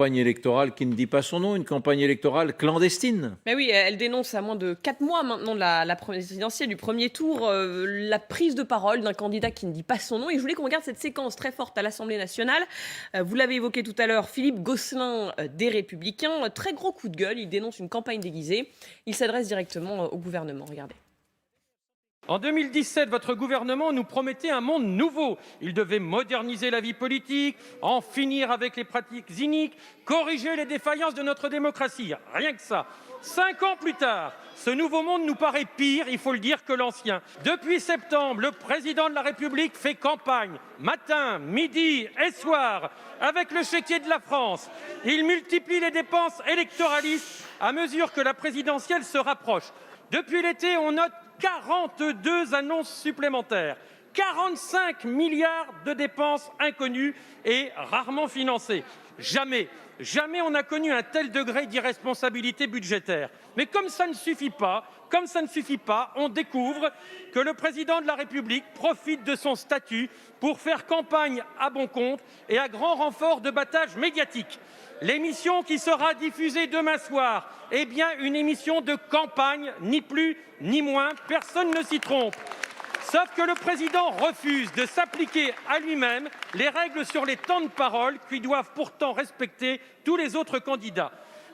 Campagne électorale qui ne dit pas son nom, une campagne électorale clandestine. Mais oui, elle dénonce à moins de 4 mois maintenant de la présidentielle du premier tour, la prise de parole d'un candidat qui ne dit pas son nom. Et je voulais qu'on regarde cette séquence très forte à l'Assemblée nationale. Vous l'avez évoqué tout à l'heure, Philippe Gosselin des Républicains, très gros coup de gueule, il dénonce une campagne déguisée. Il s'adresse directement au gouvernement, regardez. En 2017, votre gouvernement nous promettait un monde nouveau. Il devait moderniser la vie politique, en finir avec les pratiques iniques, corriger les défaillances de notre démocratie. Rien que ça. 5 ans plus tard, ce nouveau monde nous paraît pire, il faut le dire, que l'ancien. Depuis septembre, le président de la République fait campagne, matin, midi et soir, avec le chéquier de la France. Il multiplie les dépenses électoralistes à mesure que la présidentielle se rapproche. Depuis l'été, on note 42 annonces supplémentaires, 45 milliards de dépenses inconnues et rarement financées. Jamais on n'a connu un tel degré d'irresponsabilité budgétaire. Mais comme ça ne suffit pas, on découvre que le président de la République profite de son statut pour faire campagne à bon compte et à grand renfort de battage médiatique. L'émission qui sera diffusée demain soir est bien une émission de campagne, ni plus ni moins, personne ne s'y trompe. Sauf que le président refuse de s'appliquer à lui-même les règles sur les temps de parole qui doivent pourtant respecter tous les autres candidats.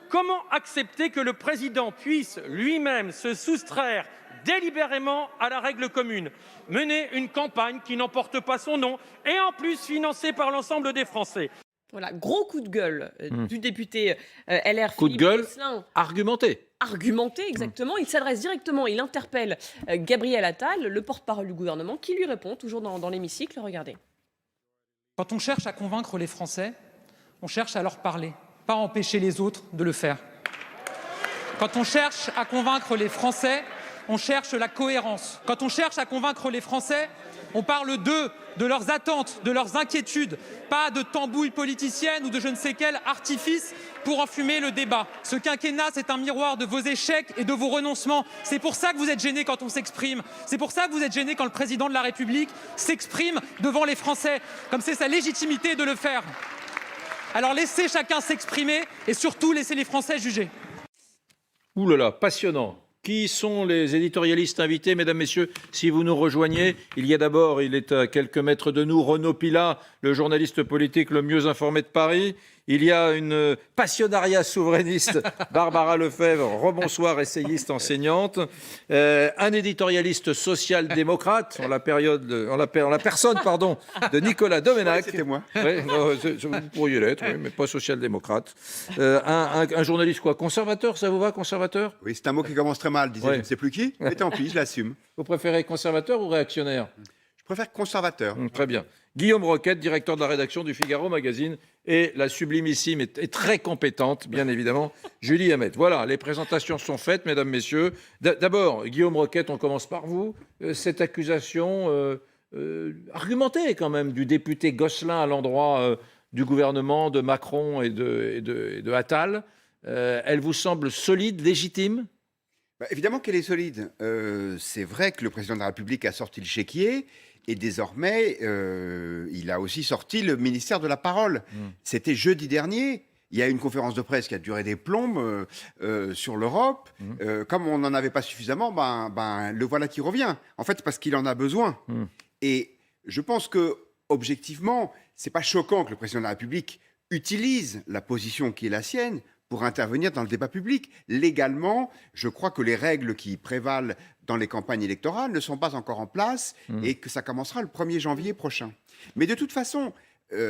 Comment accepter que le président puisse lui-même se soustraire délibérément à la règle commune, mener une campagne qui n'emporte pas son nom et en plus financée par l'ensemble des Français? Voilà, gros coup de gueule du député LR Coup de Philippe gueule Gosselin. argumenté. Argumenté, exactement. Il s'adresse directement, il interpelle Gabriel Attal, le porte-parole du gouvernement, qui lui répond, toujours dans l'hémicycle. Regardez. Quand on cherche à convaincre les Français, on cherche à leur parler, pas à empêcher les autres de le faire. Quand on cherche à convaincre les Français, on cherche la cohérence. Quand on cherche à convaincre les Français, on parle d'eux, de leurs attentes, de leurs inquiétudes, pas de tambouille politicienne ou de je ne sais quel artifice pour enfumer le débat. Ce quinquennat, c'est un miroir de vos échecs et de vos renoncements. C'est pour ça que vous êtes gênés quand on s'exprime. C'est pour ça que vous êtes gênés quand le président de la République s'exprime devant les Français, comme c'est sa légitimité de le faire. Alors laissez chacun s'exprimer et surtout laissez les Français juger. Ouh là là, passionnant. Qui sont les éditorialistes invités, mesdames, messieurs? Si vous nous rejoignez, il est à quelques mètres de nous, Renaud Pilat, le journaliste politique le mieux informé de Paris. Il y a une passionnariat souverainiste, Barbara Lefebvre, rebonsoir, essayiste, enseignante. Un éditorialiste social-démocrate, en la personne de Nicolas Doménac. C'était moi. Ouais, vous pourriez l'être, oui, mais pas social-démocrate. Un journaliste quoi? Conservateur, ça vous va, conservateur? Oui, c'est un mot qui commence très mal, disait Ouais. je ne sais plus qui, mais tant pis, je l'assume. Vous préférez conservateur ou réactionnaire? Je préfère conservateur. Très bien. Guillaume Roquette, directeur de la rédaction du Figaro Magazine, et la sublimissime et très compétente, bien évidemment, Julie Hamet. Voilà, les présentations sont faites, mesdames, messieurs. D'abord, Guillaume Roquette, on commence par vous. Cette accusation argumentée quand même du député Gosselin à l'endroit du gouvernement de Macron et de Attal, elle vous semble solide, légitime? Évidemment qu'elle est solide. C'est vrai que le président de la République a sorti le chéquier et désormais, il a aussi sorti le ministère de la Parole. C'était jeudi dernier. Il y a eu une conférence de presse qui a duré des plombes sur l'Europe. Comme on n'en avait pas suffisamment, le voilà qui revient. En fait, parce qu'il en a besoin. Et je pense que, objectivement, c'est pas choquant que le président de la République utilise la position qui est la sienne pour intervenir dans le débat public. Légalement, je crois que les règles qui prévalent dans les campagnes électorales ne sont pas encore en place et que ça commencera le 1er janvier prochain. Mais de toute façon,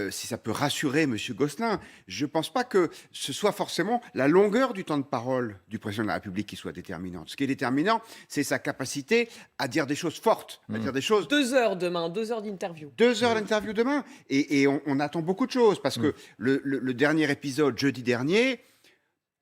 si ça peut rassurer M. Gosselin, je ne pense pas que ce soit forcément la longueur du temps de parole du président de la République qui soit déterminante. Ce qui est déterminant, c'est sa capacité à dire des choses fortes, à dire des choses... 2 heures demain, 2 heures d'interview. 2 heures d'interview demain. Et on attend beaucoup de choses parce que le dernier épisode, jeudi dernier...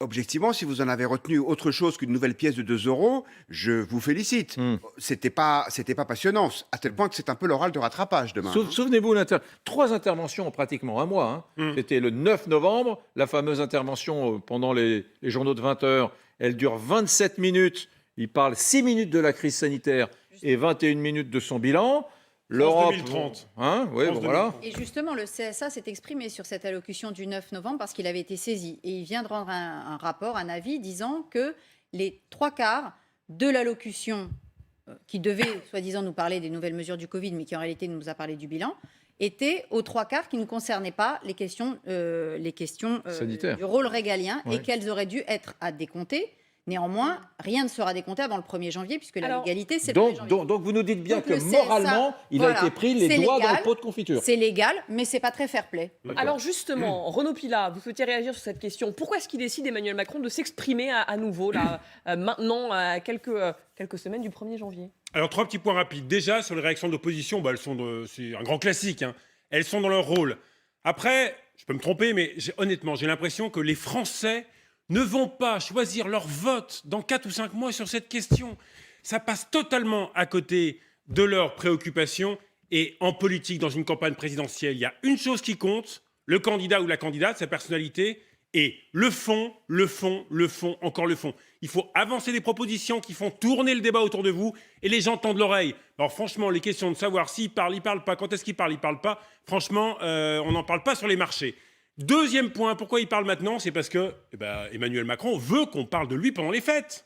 Objectivement, si vous en avez retenu autre chose qu'une nouvelle pièce de 2 €, je vous félicite. C'était pas passionnant, à tel point que c'est un peu l'oral de rattrapage demain. Souvenez-vous, 3 interventions en pratiquement un mois. C'était le 9 novembre, la fameuse intervention pendant les journaux de 20 heures. Elle dure 27 minutes. Il parle 6 minutes de la crise sanitaire et 21 minutes de son bilan. l'Europe. 2030. Hein, oui, bon, voilà. Et justement, le CSA s'est exprimé sur cette allocution du 9 novembre parce qu'il avait été saisi. Et il vient de rendre un rapport, un avis, disant que les 3/4 de l'allocution qui devait, soi-disant, nous parler des nouvelles mesures du Covid, mais qui en réalité nous a parlé du bilan, étaient aux 3/4 qui ne concernaient pas les questions Sanitaires. du rôle régalien Ouais. et qu'elles auraient dû être à décompter. Néanmoins, rien ne sera décompté avant le 1er janvier, puisque la Alors, légalité, c'est le 1er janvier. Donc vous nous dites bien Donc que le CSA, moralement, il voilà, a été pris les c'est doigts dans légal. le pot de confiture. C'est légal, mais c'est pas très fair-play. Alors justement, Renaud Pilat, vous souhaitez réagir sur cette question. Pourquoi est-ce qu'il décide, Emmanuel Macron, de s'exprimer à nouveau, là, maintenant, à quelques semaines du 1er janvier? Alors, 3 petits points rapides. Déjà, sur les réactions d'opposition, c'est un grand classique. Hein. Elles sont dans leur rôle. Après, je peux me tromper, mais honnêtement, j'ai l'impression que les Français ne vont pas choisir leur vote dans 4 ou 5 mois sur cette question. Ça passe totalement à côté de leurs préoccupations. Et en politique, dans une campagne présidentielle, il y a une chose qui compte, le candidat ou la candidate, sa personnalité, et le fond, encore le fond. Il faut avancer des propositions qui font tourner le débat autour de vous, et les gens tendent l'oreille. Alors franchement, les questions de savoir s'il parle, il parle pas, quand est-ce qu'il parle, il parle pas, franchement, on n'en parle pas sur les marchés. Deuxième point, pourquoi il parle maintenant? C'est parce que Emmanuel Macron veut qu'on parle de lui pendant les fêtes.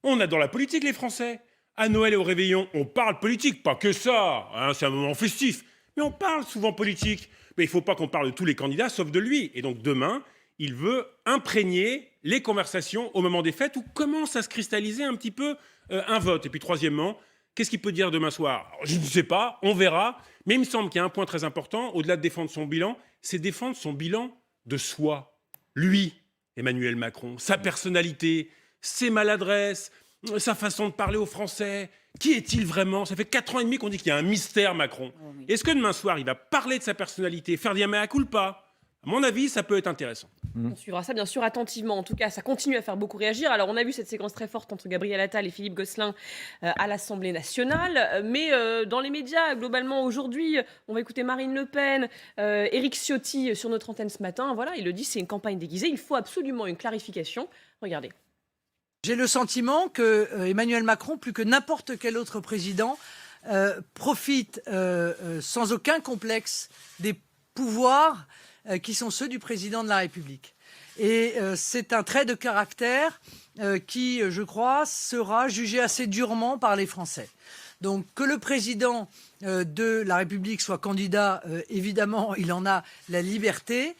On adore la politique, les Français. À Noël et au réveillon, on parle politique, pas que ça, hein, c'est un moment festif. Mais on parle souvent politique. Mais il ne faut pas qu'on parle de tous les candidats, sauf de lui. Et donc demain, il veut imprégner les conversations au moment des fêtes où commence à se cristalliser un petit peu un vote. Et puis troisièmement, qu'est-ce qu'il peut dire demain soir? Alors, je ne sais pas, on verra. Mais il me semble qu'il y a un point très important, au-delà de défendre son bilan, c'est défendre son bilan de soi. Lui, Emmanuel Macron, sa personnalité, ses maladresses, sa façon de parler aux Français. Qui est-il vraiment? Ça fait 4 ans et demi qu'on dit qu'il y a un mystère Macron. Est-ce que demain soir, il va parler de sa personnalité, faire des mea culpa? À mon avis, ça peut être intéressant. On suivra ça bien sûr attentivement. En tout cas, ça continue à faire beaucoup réagir. Alors, on a vu cette séquence très forte entre Gabriel Attal et Philippe Gosselin à l'Assemblée nationale. Mais dans les médias, globalement, aujourd'hui, on va écouter Marine Le Pen, Éric Ciotti sur notre antenne ce matin. Voilà, il le dit, c'est une campagne déguisée. Il faut absolument une clarification. Regardez. J'ai le sentiment que Emmanuel Macron, plus que n'importe quel autre président, profite sans aucun complexe des pouvoirs qui sont ceux du président de la République. Et c'est un trait de caractère qui, je crois, sera jugé assez durement par les Français. Donc que le président de la République soit candidat, évidemment, il en a la liberté,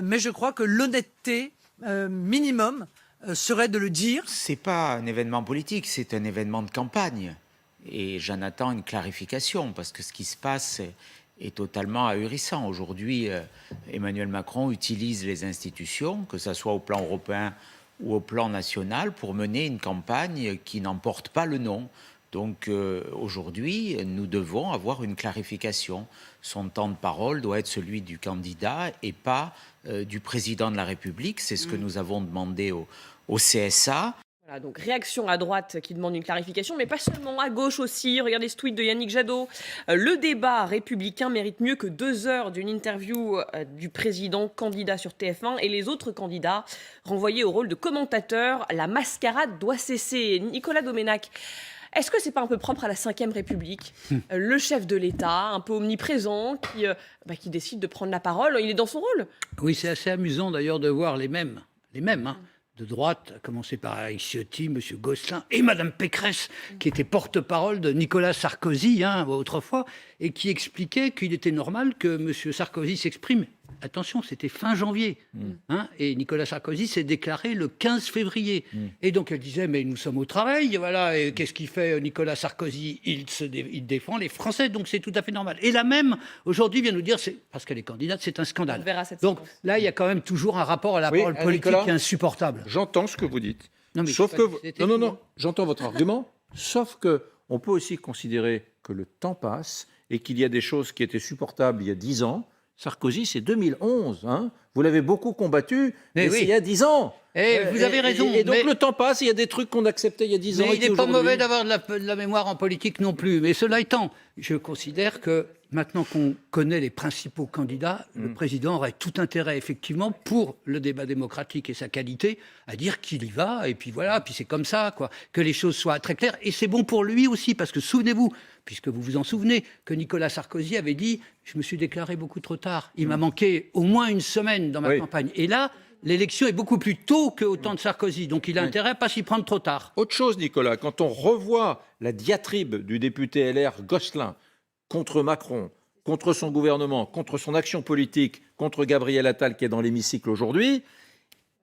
mais je crois que l'honnêteté minimum serait de le dire. C'est pas un événement politique, c'est un événement de campagne. Et j'en attends une clarification, parce que ce qui se passe est totalement ahurissant. Aujourd'hui, Emmanuel Macron utilise les institutions, que ce soit au plan européen ou au plan national, pour mener une campagne qui n'en porte pas le nom. Donc aujourd'hui, nous devons avoir une clarification. Son temps de parole doit être celui du candidat et pas du président de la République. C'est ce que nous avons demandé au CSA. Voilà, donc réaction à droite qui demande une clarification, mais pas seulement, à gauche aussi. Regardez ce tweet de Yannick Jadot. Le débat républicain mérite mieux que 2 heures d'une interview du président candidat sur TF1 et les autres candidats renvoyés au rôle de commentateurs. La mascarade doit cesser. Nicolas Doménac, est-ce que c'est pas un peu propre à la Ve République? Le chef de l'État, un peu omniprésent, qui décide de prendre la parole, il est dans son rôle. Oui, c'est assez amusant d'ailleurs de voir les mêmes, hein, de droite, à commencer par Éric Ciotti, M. Gosselin et Mme Pécresse, qui était porte-parole de Nicolas Sarkozy autrefois, et qui expliquait qu'il était normal que M. Sarkozy s'exprime. Attention, c'était fin janvier. Et Nicolas Sarkozy s'est déclaré le 15 février. Et donc elle disait, mais nous sommes au travail, voilà, et qu'est-ce qu'il fait Nicolas Sarkozy? Il défend les Français, donc c'est tout à fait normal. Et la même, aujourd'hui, vient nous dire, parce qu'elle est candidate, c'est un scandale. On verra cette donc séquence. là, il y a quand même toujours un rapport à la parole politique Nicolas, qui est insupportable. J'entends ce que vous dites. Non, mais Sauf je que... sais pas si c'était Non, j'entends votre argument. Sauf que on peut aussi considérer que le temps passe et qu'il y a des choses qui étaient supportables il y a 10 ans. Sarkozy, c'est 2011. Hein. Vous l'avez beaucoup combattu, mais oui. c'est il y a 10 ans. Vous avez raison. Et donc mais... le temps passe, il y a des trucs qu'on acceptait il y a 10 ans. Mais il n'est pas mauvais d'avoir de la mémoire en politique non plus. Mais cela étant, je considère que maintenant qu'on connaît les principaux candidats, le président aurait tout intérêt, effectivement, pour le débat démocratique et sa qualité, à dire qu'il y va, et puis voilà, puis c'est comme ça, quoi, que les choses soient très claires. Et c'est bon pour lui aussi, parce que souvenez-vous, puisque vous vous en souvenez, que Nicolas Sarkozy avait dit « Je me suis déclaré beaucoup trop tard. Il m'a manqué au moins une semaine dans ma campagne. » Et là, l'élection est beaucoup plus tôt qu'au temps de Sarkozy, donc il a intérêt à ne pas s'y prendre trop tard. Autre chose, Nicolas, quand on revoit la diatribe du député LR Gosselin contre Macron, contre son gouvernement, contre son action politique, contre Gabriel Attal qui est dans l'hémicycle aujourd'hui,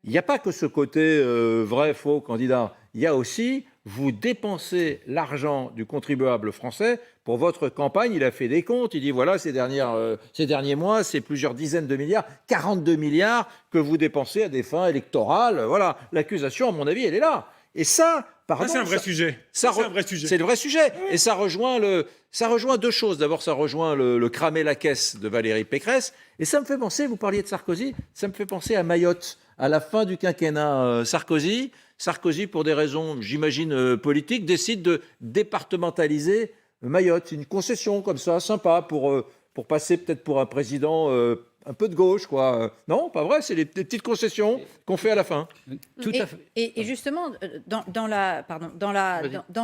il n'y a pas que ce côté vrai, faux candidat. Il y a aussi, vous dépensez l'argent du contribuable français pour votre campagne. Il a fait des comptes, il dit voilà, ces derniers mois, c'est plusieurs dizaines de milliards, 42 milliards que vous dépensez à des fins électorales. Voilà, l'accusation, à mon avis, elle est là. Et ça, pardon, Ça, c'est un vrai sujet. C'est le vrai sujet. Et ça rejoint deux choses. D'abord, ça rejoint le cramer la caisse de Valérie Pécresse. Et ça me fait penser, vous parliez de Sarkozy, ça me fait penser à Mayotte. À la fin du quinquennat Sarkozy, pour des raisons, j'imagine, politiques, décide de départementaliser Mayotte. C'est une concession comme ça, sympa, pour passer peut-être pour un président un peu de gauche, quoi. Non, pas vrai, c'est des petites concessions qu'on fait à la fin. Tout à fait. Et justement, dans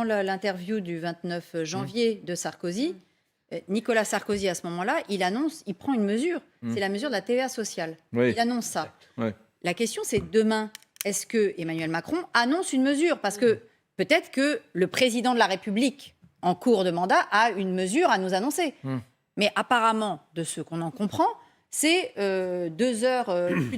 l'interview du 29 janvier de Sarkozy, Nicolas Sarkozy, à ce moment-là, il prend une mesure. C'est la mesure de la TVA sociale. Oui. Il annonce ça. Ouais. La question, c'est demain, est-ce que Emmanuel Macron annonce une mesure? Parce que peut-être que le président de la République, en cours de mandat, a une mesure à nous annoncer. Mais apparemment, de ce qu'on en comprend, c'est plus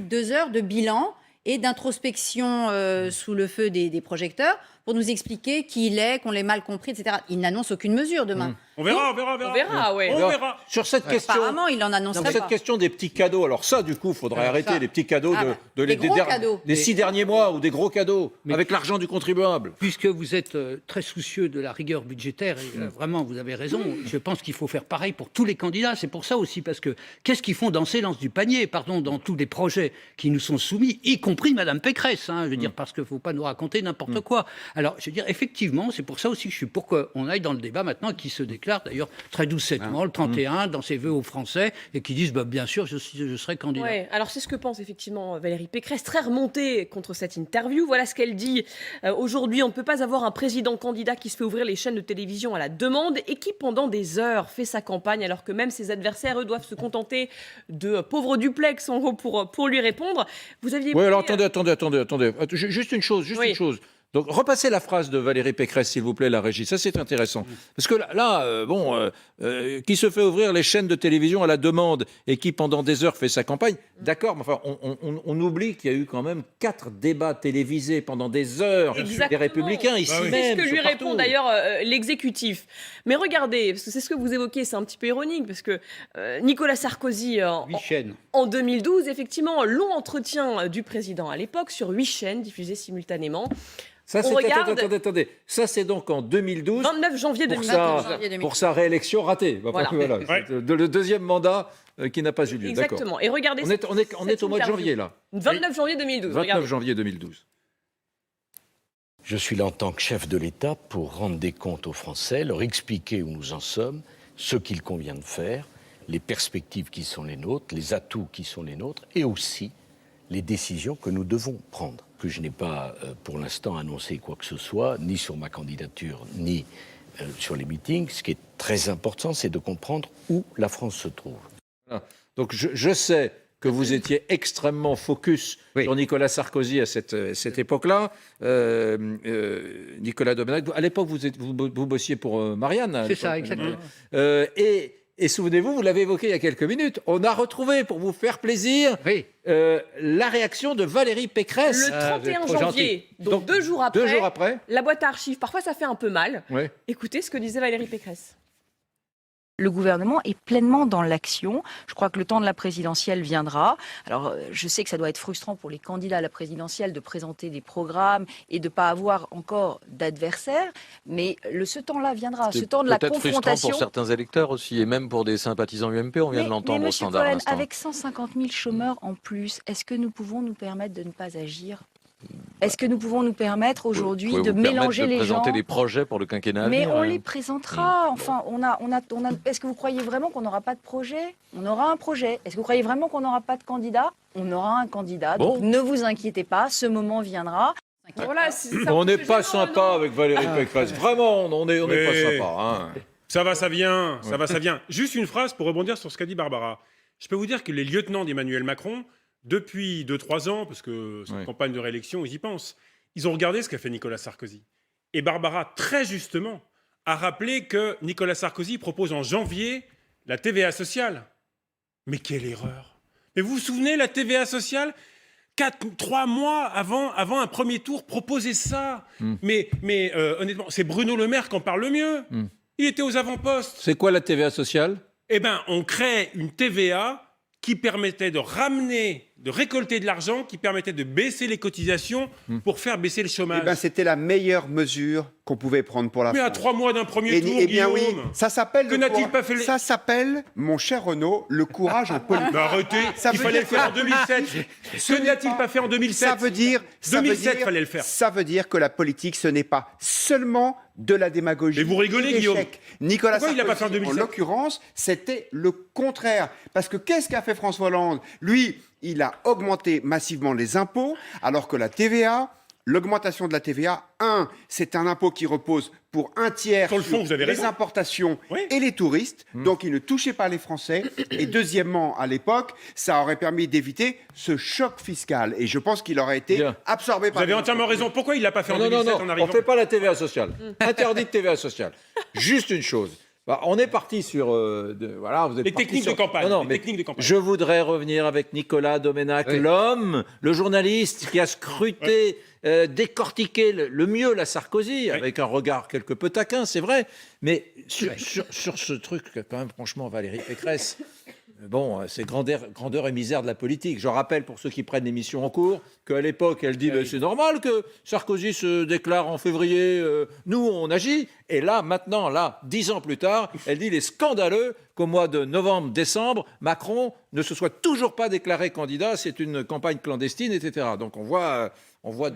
de 2 heures de bilan et d'introspection sous le feu des projecteurs pour nous expliquer qui il est, qu'on l'ait mal compris, etc. Il n'annonce aucune mesure demain. On verra. ouais. On verra. Sur cette question, Apparemment, il en annoncerait sur cette pas. question des petits cadeaux, alors ça, du coup, il faudrait arrêter les petits cadeaux des gros cadeaux. des 6 derniers mois ou des gros cadeaux avec l'argent du contribuable. Puisque vous êtes très soucieux de la rigueur budgétaire, et vraiment, vous avez raison, je pense qu'il faut faire pareil pour tous les candidats. C'est pour ça aussi, parce que qu'est-ce qu'ils font danser l'anse du panier, dans tous les projets qui nous sont soumis, y compris Mme Pécresse, je veux dire, parce qu'il ne faut pas nous raconter n'importe quoi. Alors, je veux dire, effectivement, c'est pour ça aussi que je suis pour qu'on aille dans le débat maintenant, qui se déclare d'ailleurs très doucement, le 31, dans ses vœux aux Français, et qui disent, bien sûr, je serai candidat. Ouais, alors c'est ce que pense effectivement Valérie Pécresse, très remontée contre cette interview. Voilà ce qu'elle dit. Aujourd'hui, on ne peut pas avoir un président candidat qui se fait ouvrir les chaînes de télévision à la demande et qui, pendant des heures, fait sa campagne, alors que même ses adversaires, eux, doivent se contenter de pauvres duplex, en gros, pour lui répondre. Vous aviez... Oui, alors attendez. Juste une chose. Donc, repassez la phrase de Valérie Pécresse, s'il vous plaît, la régie. Ça, c'est intéressant. Parce que là, qui se fait ouvrir les chaînes de télévision à la demande et qui, pendant des heures, fait sa campagne, d'accord, mais enfin, on oublie qu'il y a eu quand même 4 débats télévisés pendant des heures des Républicains, ici même. C'est ce que lui partout. répond d'ailleurs l'exécutif. Mais regardez, parce que c'est ce que vous évoquez, c'est un petit peu ironique, parce que Nicolas Sarkozy, en 2012, effectivement, long entretien du président à l'époque, sur 8 chaînes diffusées simultanément. Ça, attendez. Ça, c'est donc en 2012. 29 janvier 2012. Pour sa réélection ratée. Voilà. Le deuxième mandat qui n'a pas eu lieu. Exactement. Et regardez, on est au mois de janvier, là. 29 janvier 2012. 29 janvier 2012. Je suis là en tant que chef de l'État pour rendre des comptes aux Français, leur expliquer où nous en sommes, ce qu'il convient de faire, les perspectives qui sont les nôtres, les atouts qui sont les nôtres, et aussi les décisions que nous devons prendre. Que je n'ai pas, pour l'instant, annoncé quoi que ce soit, ni sur ma candidature, ni sur les meetings. Ce qui est très important, c'est de comprendre où la France se trouve. Voilà. Donc je sais que vous étiez extrêmement focus sur Nicolas Sarkozy à cette époque-là. Nicolas Domenech, à l'époque, vous bossiez pour Marianne. C'est ça, exactement. Et souvenez-vous, vous l'avez évoqué il y a quelques minutes, on a retrouvé, pour vous faire plaisir, la réaction de Valérie Pécresse. Le 31 janvier, donc 2 jours après, la boîte à archives, parfois ça fait un peu mal. Écoutez ce que disait Valérie Pécresse. Le gouvernement est pleinement dans l'action. Je crois que le temps de la présidentielle viendra. Alors, je sais que ça doit être frustrant pour les candidats à la présidentielle de présenter des programmes et de ne pas avoir encore d'adversaires, mais ce temps-là viendra, ce temps de la confrontation. Peut-être frustrant pour certains électeurs aussi, et même pour des sympathisants UMP, on vient de l'entendre au standard. Cohen, avec 150 000 chômeurs en plus, est-ce que nous pouvons nous permettre de ne pas agir ? Est-ce que nous pouvons nous permettre aujourd'hui Vous de pouvez vous permettre mélanger de les gens? présenter des projets pour le quinquennat à Mais venir, on les présentera. Enfin, Est-ce que vous croyez vraiment qu'on n'aura pas de projet? On aura un projet. Est-ce que vous croyez vraiment qu'on n'aura pas de candidat? On aura un candidat. Bon. Donc ne vous inquiétez pas, ce moment viendra. Voilà, On n'est pas sympa avec Valérie Pécresse. Vraiment, on n'est pas Mais- sympa. Hein. Ça va, ça vient, ça va, ça vient. Juste une phrase pour rebondir sur ce qu'a dit Barbara. Je peux vous dire que les lieutenants d'Emmanuel Macron, depuis 2-3 ans, parce que cette campagne de réélection, ils y pensent, ils ont regardé ce qu'a fait Nicolas Sarkozy. Et Barbara, très justement, a rappelé que Nicolas Sarkozy propose en janvier la TVA sociale. Mais quelle erreur! Mais vous vous souvenez, la TVA sociale, 3 mois avant un premier tour, proposer ça. Mais honnêtement, c'est Bruno Le Maire qui en parle le mieux. Il était aux avant-postes. C'est quoi la TVA sociale? Eh bien, on crée une TVA qui permettait de récolter de l'argent, qui permettait de baisser les cotisations pour faire baisser le chômage. Eh ben, c'était la meilleure mesure qu'on pouvait prendre pour la Mais France. à 3 mois d'un premier tour, Eh bien oui, Guillaume, ça s'appelle. que n'a-t-il pas fait Ça s'appelle, mon cher Renaud, le courage en politique. Mais arrêtez, Ça il veut fallait dire le faire en que- 2007. Que n'a-t-il pas fait en 2007? Ça veut dire. 2007, fallait le faire. Ça veut dire que la politique, ce n'est pas seulement de la démagogie. Mais vous rigolez, et Guillaume. l'échec. Nicolas Pourquoi il l'a Sarkozy, pas fait en 2007? l'occurrence, c'était le contraire. Parce que qu'est-ce qu'a fait François Hollande? Lui, il a augmenté massivement les impôts, alors que la TVA, l'augmentation de la TVA, c'est un impôt qui repose pour un tiers Sur le fond, vous avez les raison. importations Oui. et les touristes, donc il ne touchait pas les Français. Et deuxièmement, à l'époque, ça aurait permis d'éviter ce choc fiscal. Et je pense qu'il aurait été Bien. absorbé Vous par avez les entièrement raison. Pourquoi il ne l'a pas fait en Non, 2007 en on ne arrivant fait pas la TVA sociale. Interdit de TVA sociale. Juste une chose. Bah, on est parti sur... voilà, vous êtes Les parti techniques sur- de campagne. Non, Les mais techniques de campagne. je voudrais revenir avec Nicolas Doménac, Oui. l'homme, le journaliste qui a scruté, décortiqué le mieux la Sarkozy, avec un regard quelque peu taquin, c'est vrai. Mais sur ce truc, quand même, franchement, Valérie Pécresse... Bon, c'est grandeur et misère de la politique. Je rappelle pour ceux qui prennent l'émission en cours qu'à l'époque, elle dit c'est normal que Sarkozy se déclare en février, nous on agit. Et là, maintenant, 10 ans plus tard, elle dit il est scandaleux qu'au mois de novembre-décembre, Macron ne se soit toujours pas déclaré candidat. C'est une campagne clandestine, etc. Donc on voit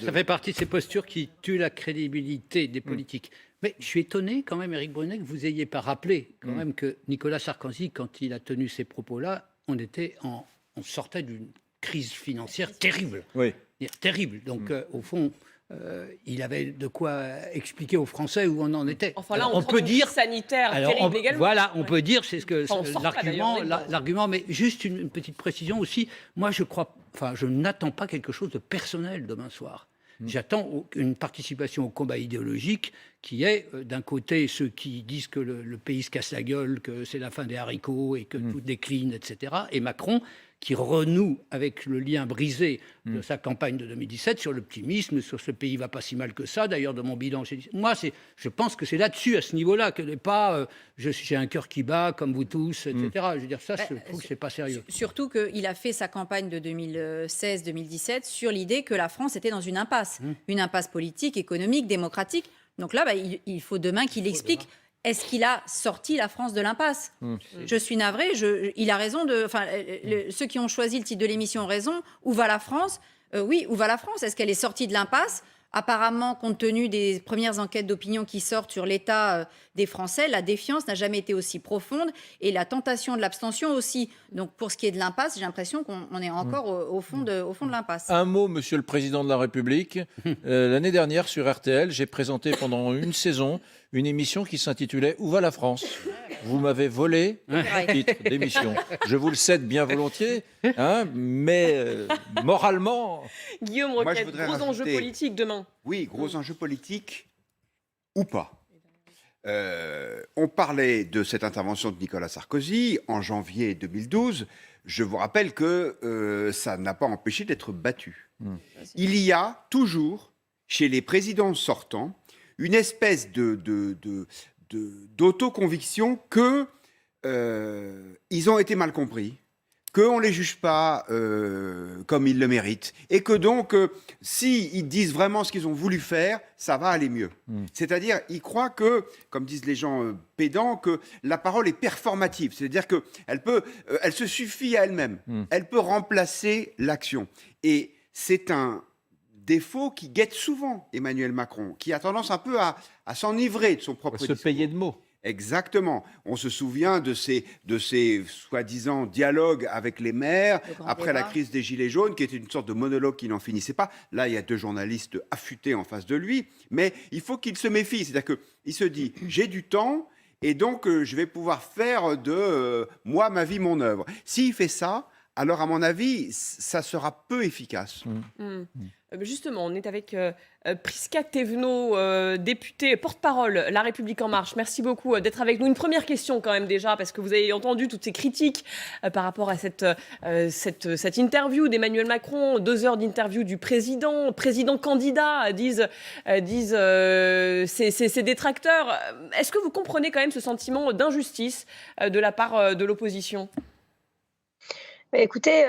Ça fait partie de ces postures qui tuent la crédibilité des politiques. Mais je suis étonné quand même, Éric Brunet, que vous n'ayez pas rappelé quand même que Nicolas Sarkozy, quand il a tenu ces propos-là, on sortait d'une crise financière terrible. Oui. Terrible. Donc, au fond, il avait de quoi expliquer aux Français où on en était. Enfin là, Alors, on prend une crise sanitaire terrible également. Voilà, on peut dire, c'est ce que Enfin, on sort pas, d'ailleurs, l'argument, mais juste une petite précision aussi. Moi, je n'attends pas quelque chose de personnel demain soir. J'attends une participation au combat idéologique qui est, d'un côté, ceux qui disent que le pays se casse la gueule, que c'est la fin des haricots et que tout décline, etc. Et Macron, qui renoue avec le lien brisé de sa campagne de 2017 sur l'optimisme, sur ce pays va pas si mal que ça. D'ailleurs, de mon bilan, je pense que c'est là-dessus, à ce niveau-là, que n'est pas j'ai un cœur qui bat comme vous tous, etc. Je veux dire, ça, je trouve que c'est pas sérieux. Surtout qu'il a fait sa campagne de 2016-2017 sur l'idée que la France était dans une impasse. Une impasse politique, économique, démocratique. Donc là, il faut demain qu'il explique. Est-ce qu'il a sorti la France de l'impasse? Je suis navrée, il a raison ceux qui ont choisi le titre de l'émission ont raison. Où va la France? Oui, où va la France? Est-ce qu'elle est sortie de l'impasse? Apparemment, compte tenu des premières enquêtes d'opinion qui sortent sur l'état des Français, la défiance n'a jamais été aussi profonde et la tentation de l'abstention aussi. Donc pour ce qui est de l'impasse, j'ai l'impression qu'on est encore au fond de l'impasse. Un mot, Monsieur le Président de la République. L'année dernière, sur RTL, j'ai présenté pendant une saison une émission qui s'intitulait « Où va la France ?» Vous m'avez volé le titre d'émission. Je vous le cède bien volontiers, mais moralement... Guillaume Moi, je Roquette, voudrais gros enjeux rajouter- politiques demain. Oui, gros enjeu politique ou pas. On parlait de cette intervention de Nicolas Sarkozy en janvier 2012. Je vous rappelle que ça n'a pas empêché d'être battu. Il y a toujours, chez les présidents sortants, une espèce d'autoconviction que ils ont été mal compris, qu'on ne les juge pas comme ils le méritent, et que donc, s'ils disent vraiment ce qu'ils ont voulu faire, ça va aller mieux. C'est-à-dire, ils croient que, comme disent les gens pédants, que la parole est performative, c'est-à-dire qu'elle se suffit à elle-même, elle peut remplacer l'action. Et c'est un défaut qui guette souvent Emmanuel Macron, qui a tendance un peu à s'enivrer de son propre Se discours. payer de mots. Exactement. On se souvient de ces soi-disant dialogues avec les maires après la crise des Gilets jaunes, qui était une sorte de monologue qui n'en finissait pas. Là, il y a 2 journalistes affûtés en face de lui, mais il faut qu'il se méfie. C'est-à-dire qu'il se dit, j'ai du temps, et donc je vais pouvoir faire de moi, ma vie, mon œuvre. S'il fait ça, alors à mon avis, ça sera peu efficace. Justement, on est avec Prisca Thévenot, députée porte-parole La République En Marche. Merci beaucoup d'être avec nous. Une première question quand même déjà, parce que vous avez entendu toutes ces critiques par rapport à cette interview d'Emmanuel Macron, 2 heures d'interview du président candidat, disent ses détracteurs. Est-ce que vous comprenez quand même ce sentiment d'injustice de la part de l'opposition ? Écoutez,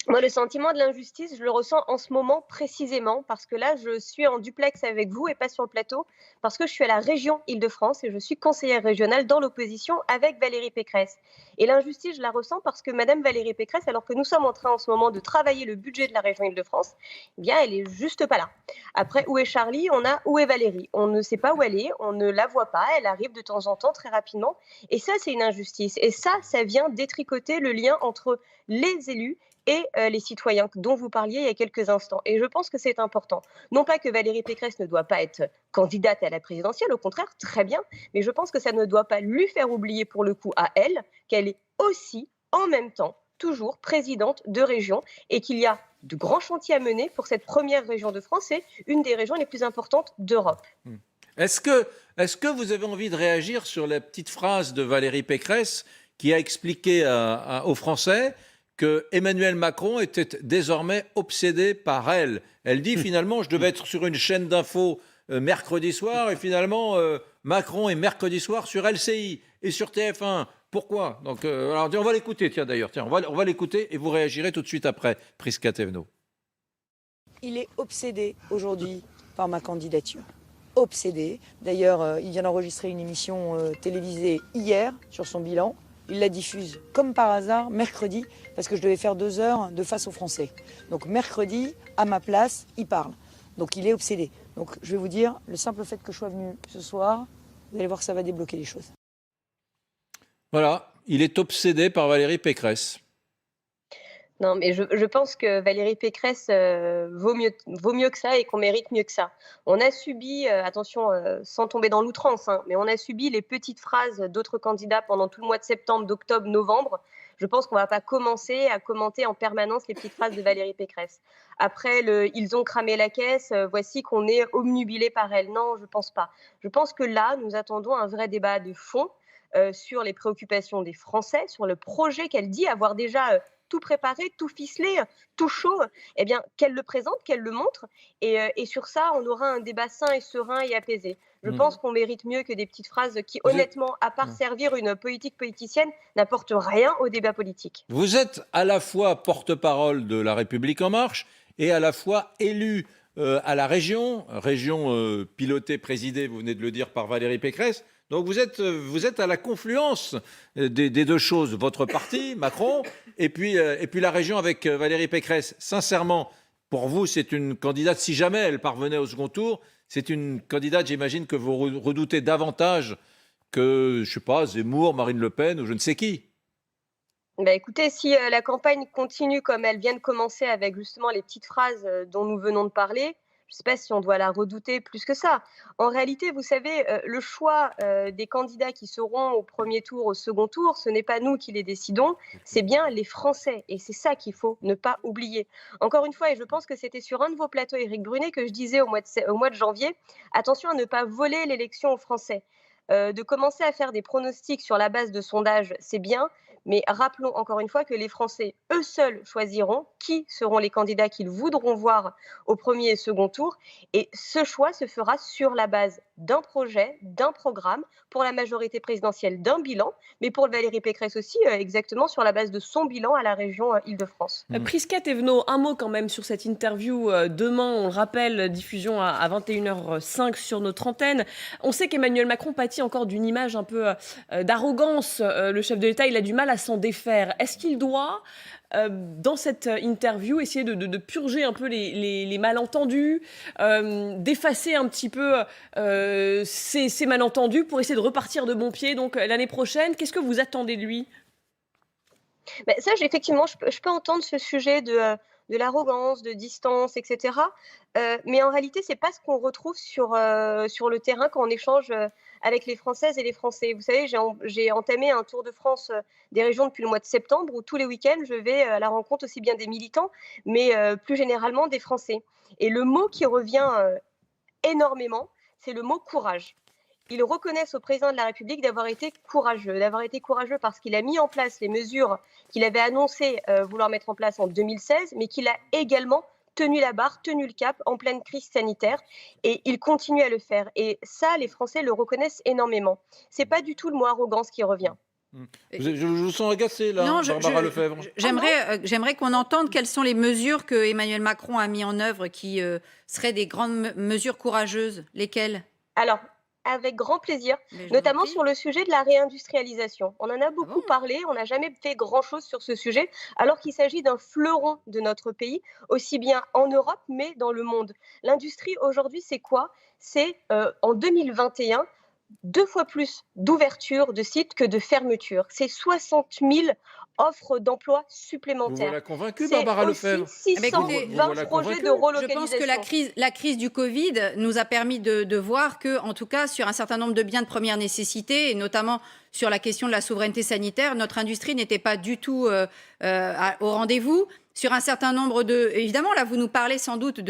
moi, le sentiment de l'injustice, je le ressens en ce moment précisément parce que là, je suis en duplex avec vous et pas sur le plateau parce que je suis à la région Île-de-France et je suis conseillère régionale dans l'opposition avec Valérie Pécresse. Et l'injustice, je la ressens parce que Madame Valérie Pécresse, alors que nous sommes en train en ce moment de travailler le budget de la région Île-de-France, eh bien, elle est juste pas là. Après, où est Charlie ? Où est Valérie ? On ne sait pas où elle est, on ne la voit pas, elle arrive de temps en temps très rapidement. Et ça, c'est une injustice. Et ça vient détricoter le lien entre les élus et les citoyens dont vous parliez il y a quelques instants. Et je pense que c'est important. Non pas que Valérie Pécresse ne doit pas être candidate à la présidentielle, au contraire, très bien, mais je pense que ça ne doit pas lui faire oublier pour le coup à elle qu'elle est aussi, en même temps, toujours présidente de région et qu'il y a de grands chantiers à mener pour cette première région de France et une des régions les plus importantes d'Europe. Est-ce que vous avez envie de réagir sur la petite phrase de Valérie Pécresse qui a expliqué aux Français que Emmanuel Macron était désormais obsédé par elle. Elle dit finalement, je devais être sur une chaîne d'infos mercredi soir et finalement Macron est mercredi soir sur LCI et sur TF1. Pourquoi ? Donc, alors, on va l'écouter, on va l'écouter et vous réagirez tout de suite après, Prisca Thévenot. Il est obsédé aujourd'hui par ma candidature. Obsédé. D'ailleurs, il vient d'enregistrer une émission télévisée hier sur son bilan. Il la diffuse comme par hasard mercredi parce que je devais faire 2 heures de face aux Français. Donc mercredi, à ma place, il parle. Donc il est obsédé. Donc je vais vous dire, le simple fait que je sois venu ce soir, vous allez voir que ça va débloquer les choses. Voilà, il est obsédé par Valérie Pécresse. Non, mais je pense que Valérie Pécresse vaut mieux que ça et qu'on mérite mieux que ça. On a subi, attention, sans tomber dans l'outrance, hein, mais on a subi les petites phrases d'autres candidats pendant tout le mois de septembre, d'octobre, novembre. Je pense qu'on ne va pas commencer à commenter en permanence les petites phrases de Valérie Pécresse. Après, ils ont cramé la caisse, voici qu'on est obnubilé par elle. Non, je ne pense pas. Je pense que là, nous attendons un vrai débat de fond sur les préoccupations des Français, sur le projet qu'elle dit avoir déjà tout préparé, tout ficelé, tout chaud, eh bien, qu'elle le présente, qu'elle le montre. Et sur ça, on aura un débat sain et serein et apaisé. Je pense qu'on mérite mieux que des petites phrases qui, honnêtement, à part servir une politique politicienne, n'apportent rien au débat politique. Vous êtes à la fois porte-parole de La République En Marche et à la fois élu à la région pilotée, présidée, vous venez de le dire, par Valérie Pécresse. Donc vous êtes à la confluence des 2 choses, votre parti, Macron, et puis la région avec Valérie Pécresse. Sincèrement, pour vous, c'est une candidate, si jamais elle parvenait au second tour, c'est une candidate, j'imagine, que vous redoutez davantage que, je ne sais pas, Zemmour, Marine Le Pen ou je ne sais qui. Écoutez, si la campagne continue comme elle vient de commencer avec justement les petites phrases dont nous venons de parler, je ne sais pas si on doit la redouter plus que ça. En réalité, vous savez, le choix des candidats qui seront au premier tour, au second tour, ce n'est pas nous qui les décidons, c'est bien les Français. Et c'est ça qu'il faut ne pas oublier. Encore une fois, et je pense que c'était sur un de vos plateaux, Éric Brunet, que je disais au mois de janvier, attention à ne pas voler l'élection aux Français. De commencer à faire des pronostics sur la base de sondages, c'est bien, mais rappelons encore une fois que les Français, eux seuls, choisiront qui seront les candidats qu'ils voudront voir au premier et second tour. Et ce choix se fera sur la base d'un projet, d'un programme, pour la majorité présidentielle, d'un bilan, mais pour Valérie Pécresse aussi, exactement sur la base de son bilan à la région Île-de-France. Prisca Thévenot, un mot quand même sur cette interview. Demain, on le rappelle, diffusion à 21h05 sur notre antenne. On sait qu'Emmanuel Macron pâtit encore d'une image un peu d'arrogance. Le chef de l'État, il a du mal à s'en défaire. Est-ce qu'il doit dans cette interview, essayer de purger un peu les malentendus, d'effacer un petit peu ces malentendus pour essayer de repartir de bon pied. Donc l'année prochaine, qu'est-ce que vous attendez de lui ? Ça, effectivement, je peux entendre ce sujet de l'arrogance, de distance, etc. Mais en réalité, c'est pas ce qu'on retrouve sur le terrain quand on échange avec les Françaises et les Français. Vous savez, j'ai entamé un tour de France des régions depuis le mois de septembre où tous les week-ends, je vais à la rencontre aussi bien des militants, mais plus généralement des Français. Et le mot qui revient énormément, c'est le mot courage. Ils reconnaissent au président de la République d'avoir été courageux parce qu'il a mis en place les mesures qu'il avait annoncé vouloir mettre en place en 2016, mais qu'il a également tenu la barre, tenu le cap en pleine crise sanitaire, et il continue à le faire. Et ça, les Français le reconnaissent énormément. C'est pas du tout le mot arrogance qui revient. Je vous sens agacé là, Non, Barbara Lefebvre. J'aimerais qu'on entende quelles sont les mesures que Emmanuel Macron a mis en œuvre qui seraient des grandes mesures courageuses. Lesquelles ? Alors, avec grand plaisir, notamment sur le sujet de la réindustrialisation. On en a beaucoup parlé, on n'a jamais fait grand-chose sur ce sujet, alors qu'il s'agit d'un fleuron de notre pays, aussi bien en Europe, mais dans le monde. L'industrie, aujourd'hui, c'est quoi ? C'est, en 2021, 2 fois plus d'ouverture de sites que de fermetures. C'est 60 000 offres d'emploi supplémentaires. Vous voilà convaincu, Barbara Lefebvre. 620 projets de relocalisation. Je pense que la crise du Covid nous a permis de voir que, en tout cas, sur un certain nombre de biens de première nécessité, et notamment sur la question de la souveraineté sanitaire, notre industrie n'était pas du tout au rendez-vous. Sur un certain nombre de... Évidemment, là, vous nous parlez sans doute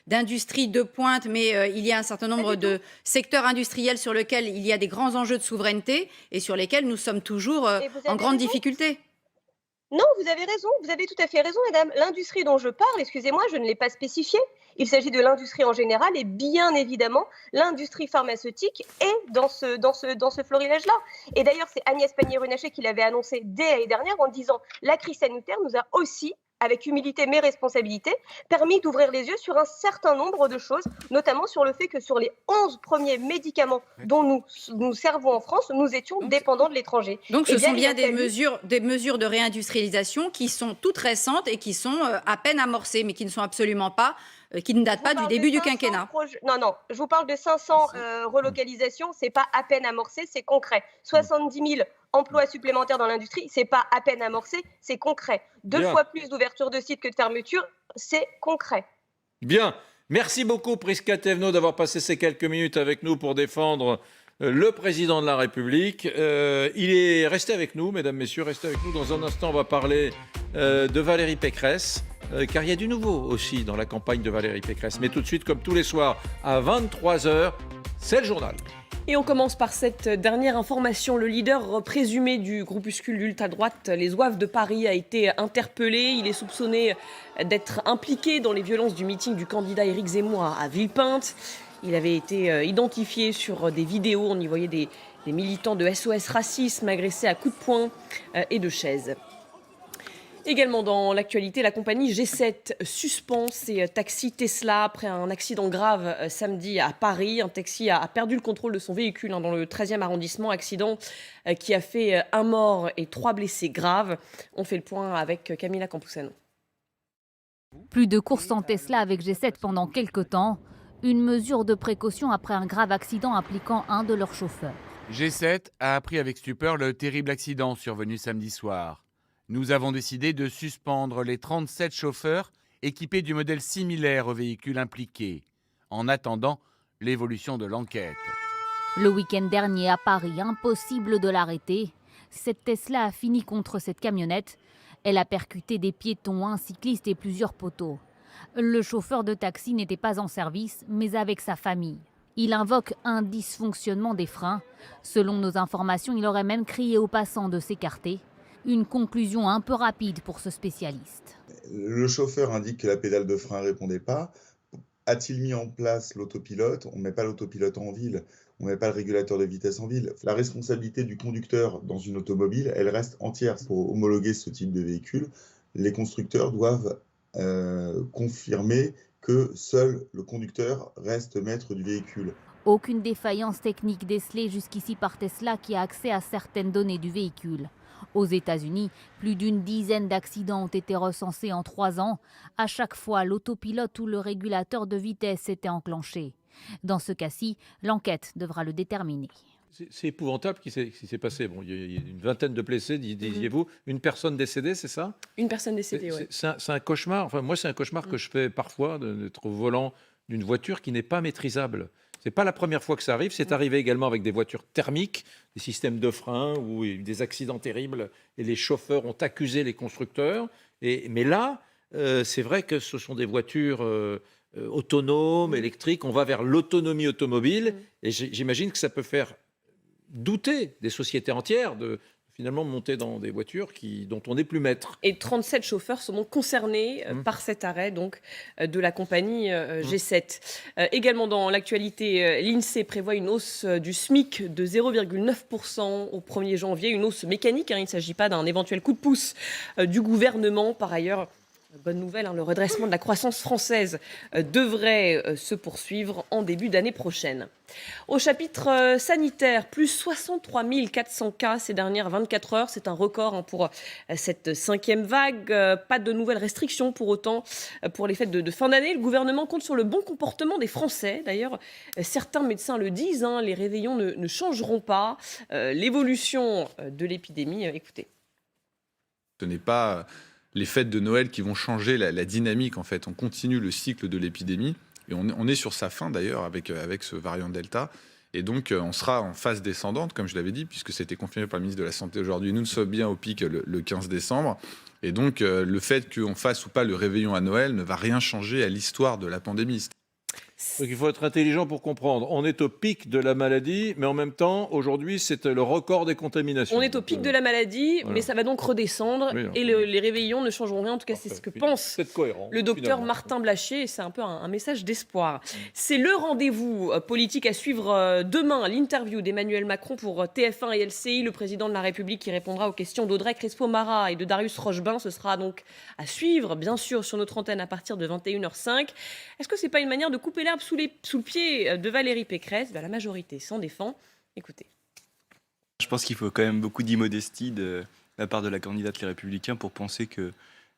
d'industrie de pointe, mais il y a un certain nombre de secteurs industriels sur lesquels il y a des grands enjeux de souveraineté et sur lesquels nous sommes toujours en grande difficulté. Non, vous avez raison, vous avez tout à fait raison, madame. L'industrie dont je parle, excusez-moi, je ne l'ai pas spécifié. Il s'agit de l'industrie en général et bien évidemment, l'industrie pharmaceutique est dans ce florilège-là. Et d'ailleurs, c'est Agnès Pannier-Runacher qui l'avait annoncé dès l'année dernière en disant « La crise sanitaire nous a aussi, avec humilité mais responsabilité, permis d'ouvrir les yeux sur un certain nombre de choses, notamment sur le fait que sur les 11 premiers médicaments dont nous servons en France, nous étions dépendants de l'étranger. » Donc ce sont bien des mesures de réindustrialisation qui sont toutes récentes et qui sont à peine amorcées, mais qui ne sont absolument pas, qui ne datent pas du début du quinquennat. Non, je vous parle de 500 relocalisations, c'est pas à peine amorcé, c'est concret. 70 000 emplois supplémentaires dans l'industrie, c'est pas à peine amorcé, c'est concret. 2 fois plus d'ouverture de sites que de fermeture, c'est concret. Bien. Merci beaucoup, Prisca Thévenot, d'avoir passé ces quelques minutes avec nous pour défendre le président de la République. Il est resté avec nous, mesdames, messieurs, restez avec nous. Dans un instant, on va parler de Valérie Pécresse, car il y a du nouveau aussi dans la campagne de Valérie Pécresse. Mais tout de suite, comme tous les soirs, à 23h, c'est le journal. Et on commence par cette dernière information. Le leader présumé du groupuscule d'ultra-droite, les Zouaves de Paris, a été interpellé. Il est soupçonné d'être impliqué dans les violences du meeting du candidat Éric Zemmour à Villepinte. Il avait été identifié sur des vidéos. On y voyait des militants de SOS Racisme agressés à coups de poing et de chaises. Également dans l'actualité, la compagnie G7 suspend ses taxis Tesla après un accident grave samedi à Paris. Un taxi a perdu le contrôle de son véhicule dans le 13e arrondissement. Accident qui a fait 1 mort et 3 blessés graves. On fait le point avec Camilla Campusano. Plus de courses en Tesla avec G7 pendant quelques temps. Une mesure de précaution après un grave accident impliquant un de leurs chauffeurs. G7 a appris avec stupeur le terrible accident survenu samedi soir. Nous avons décidé de suspendre les 37 chauffeurs équipés du modèle similaire au véhicule impliqué, en attendant l'évolution de l'enquête. Le week-end dernier à Paris, impossible de l'arrêter. Cette Tesla a fini contre cette camionnette. Elle a percuté des piétons, un cycliste et plusieurs poteaux. Le chauffeur de taxi n'était pas en service, mais avec sa famille. Il invoque un dysfonctionnement des freins. Selon nos informations, il aurait même crié aux passants de s'écarter. Une conclusion un peu rapide pour ce spécialiste. Le chauffeur indique que la pédale de frein ne répondait pas. A-t-il mis en place l'autopilote ? On ne met pas l'autopilote en ville, on ne met pas le régulateur de vitesse en ville. La responsabilité du conducteur dans une automobile, elle reste entière. Pour homologuer ce type de véhicule, les constructeurs doivent confirmer que seul le conducteur reste maître du véhicule. Aucune défaillance technique décelée jusqu'ici par Tesla qui a accès à certaines données du véhicule. Aux États-Unis, plus d'une dizaine d'accidents ont été recensés en 3 ans. À chaque fois, l'autopilote ou le régulateur de vitesse était enclenché. Dans ce cas-ci, l'enquête devra le déterminer. C'est épouvantable ce qui s'est passé. Bon, il y a une vingtaine de blessés, disiez-vous. Une personne décédée, c'est ça? Une personne décédée, oui. C'est un cauchemar. Enfin, moi, c'est un cauchemar que je fais parfois, d'être au volant d'une voiture qui n'est pas maîtrisable. Ce n'est pas la première fois que ça arrive. C'est arrivé également avec des voitures thermiques, des systèmes de frein où il y a eu des accidents terribles et les chauffeurs ont accusé les constructeurs. Mais là, c'est vrai que ce sont des voitures autonomes, électriques. On va vers l'autonomie automobile et j'imagine que ça peut faire douter des sociétés entières de finalement monter dans des voitures dont on n'est plus maître. Et 37 chauffeurs sont donc concernés par cet arrêt de la compagnie G7. Également dans l'actualité, l'INSEE prévoit une hausse du SMIC de 0,9% au 1er janvier, une hausse mécanique. Il ne s'agit pas d'un éventuel coup de pouce du gouvernement. Par ailleurs, bonne nouvelle, le redressement de la croissance française devrait se poursuivre en début d'année prochaine. Au chapitre sanitaire, plus 63 400 cas ces dernières 24 heures. C'est un record pour cette 5e vague. Pas de nouvelles restrictions pour autant pour les fêtes de fin d'année. Le gouvernement compte sur le bon comportement des Français. D'ailleurs, certains médecins le disent, les réveillons ne changeront pas l'évolution de l'épidémie. Écoutez. Ce n'est pas les fêtes de Noël qui vont changer la dynamique, en fait. On continue le cycle de l'épidémie et on est sur sa fin d'ailleurs avec ce variant Delta. Et donc on sera en phase descendante, comme je l'avais dit, puisque c'était confirmé par le ministre de la Santé aujourd'hui. Nous sommes bien au pic le 15 décembre. Et donc le fait qu'on fasse ou pas le réveillon à Noël ne va rien changer à l'histoire de la pandémie. Donc il faut être intelligent pour comprendre. On est au pic de la maladie, mais en même temps, aujourd'hui, c'est le record des contaminations. On est au pic de la maladie, mais ça va donc redescendre. Oui, et les réveillons ne changeront rien. En tout cas, c'est ce que pense le docteur finalement. Martin Blachier. Et c'est un peu un message d'espoir. C'est le rendez-vous politique à suivre demain. L'interview d'Emmanuel Macron pour TF1 et LCI. Le président de la République qui répondra aux questions d'Audrey Crespo-Mara et de Darius Rochebin. Ce sera donc à suivre, bien sûr, sur notre antenne à partir de 21h05. Est-ce que c'est pas une manière de couper l'herbe sous le pied de Valérie Pécresse? La majorité s'en défend. Écoutez. Je pense qu'il faut quand même beaucoup d'immodestie de la part de la candidate Les Républicains pour penser que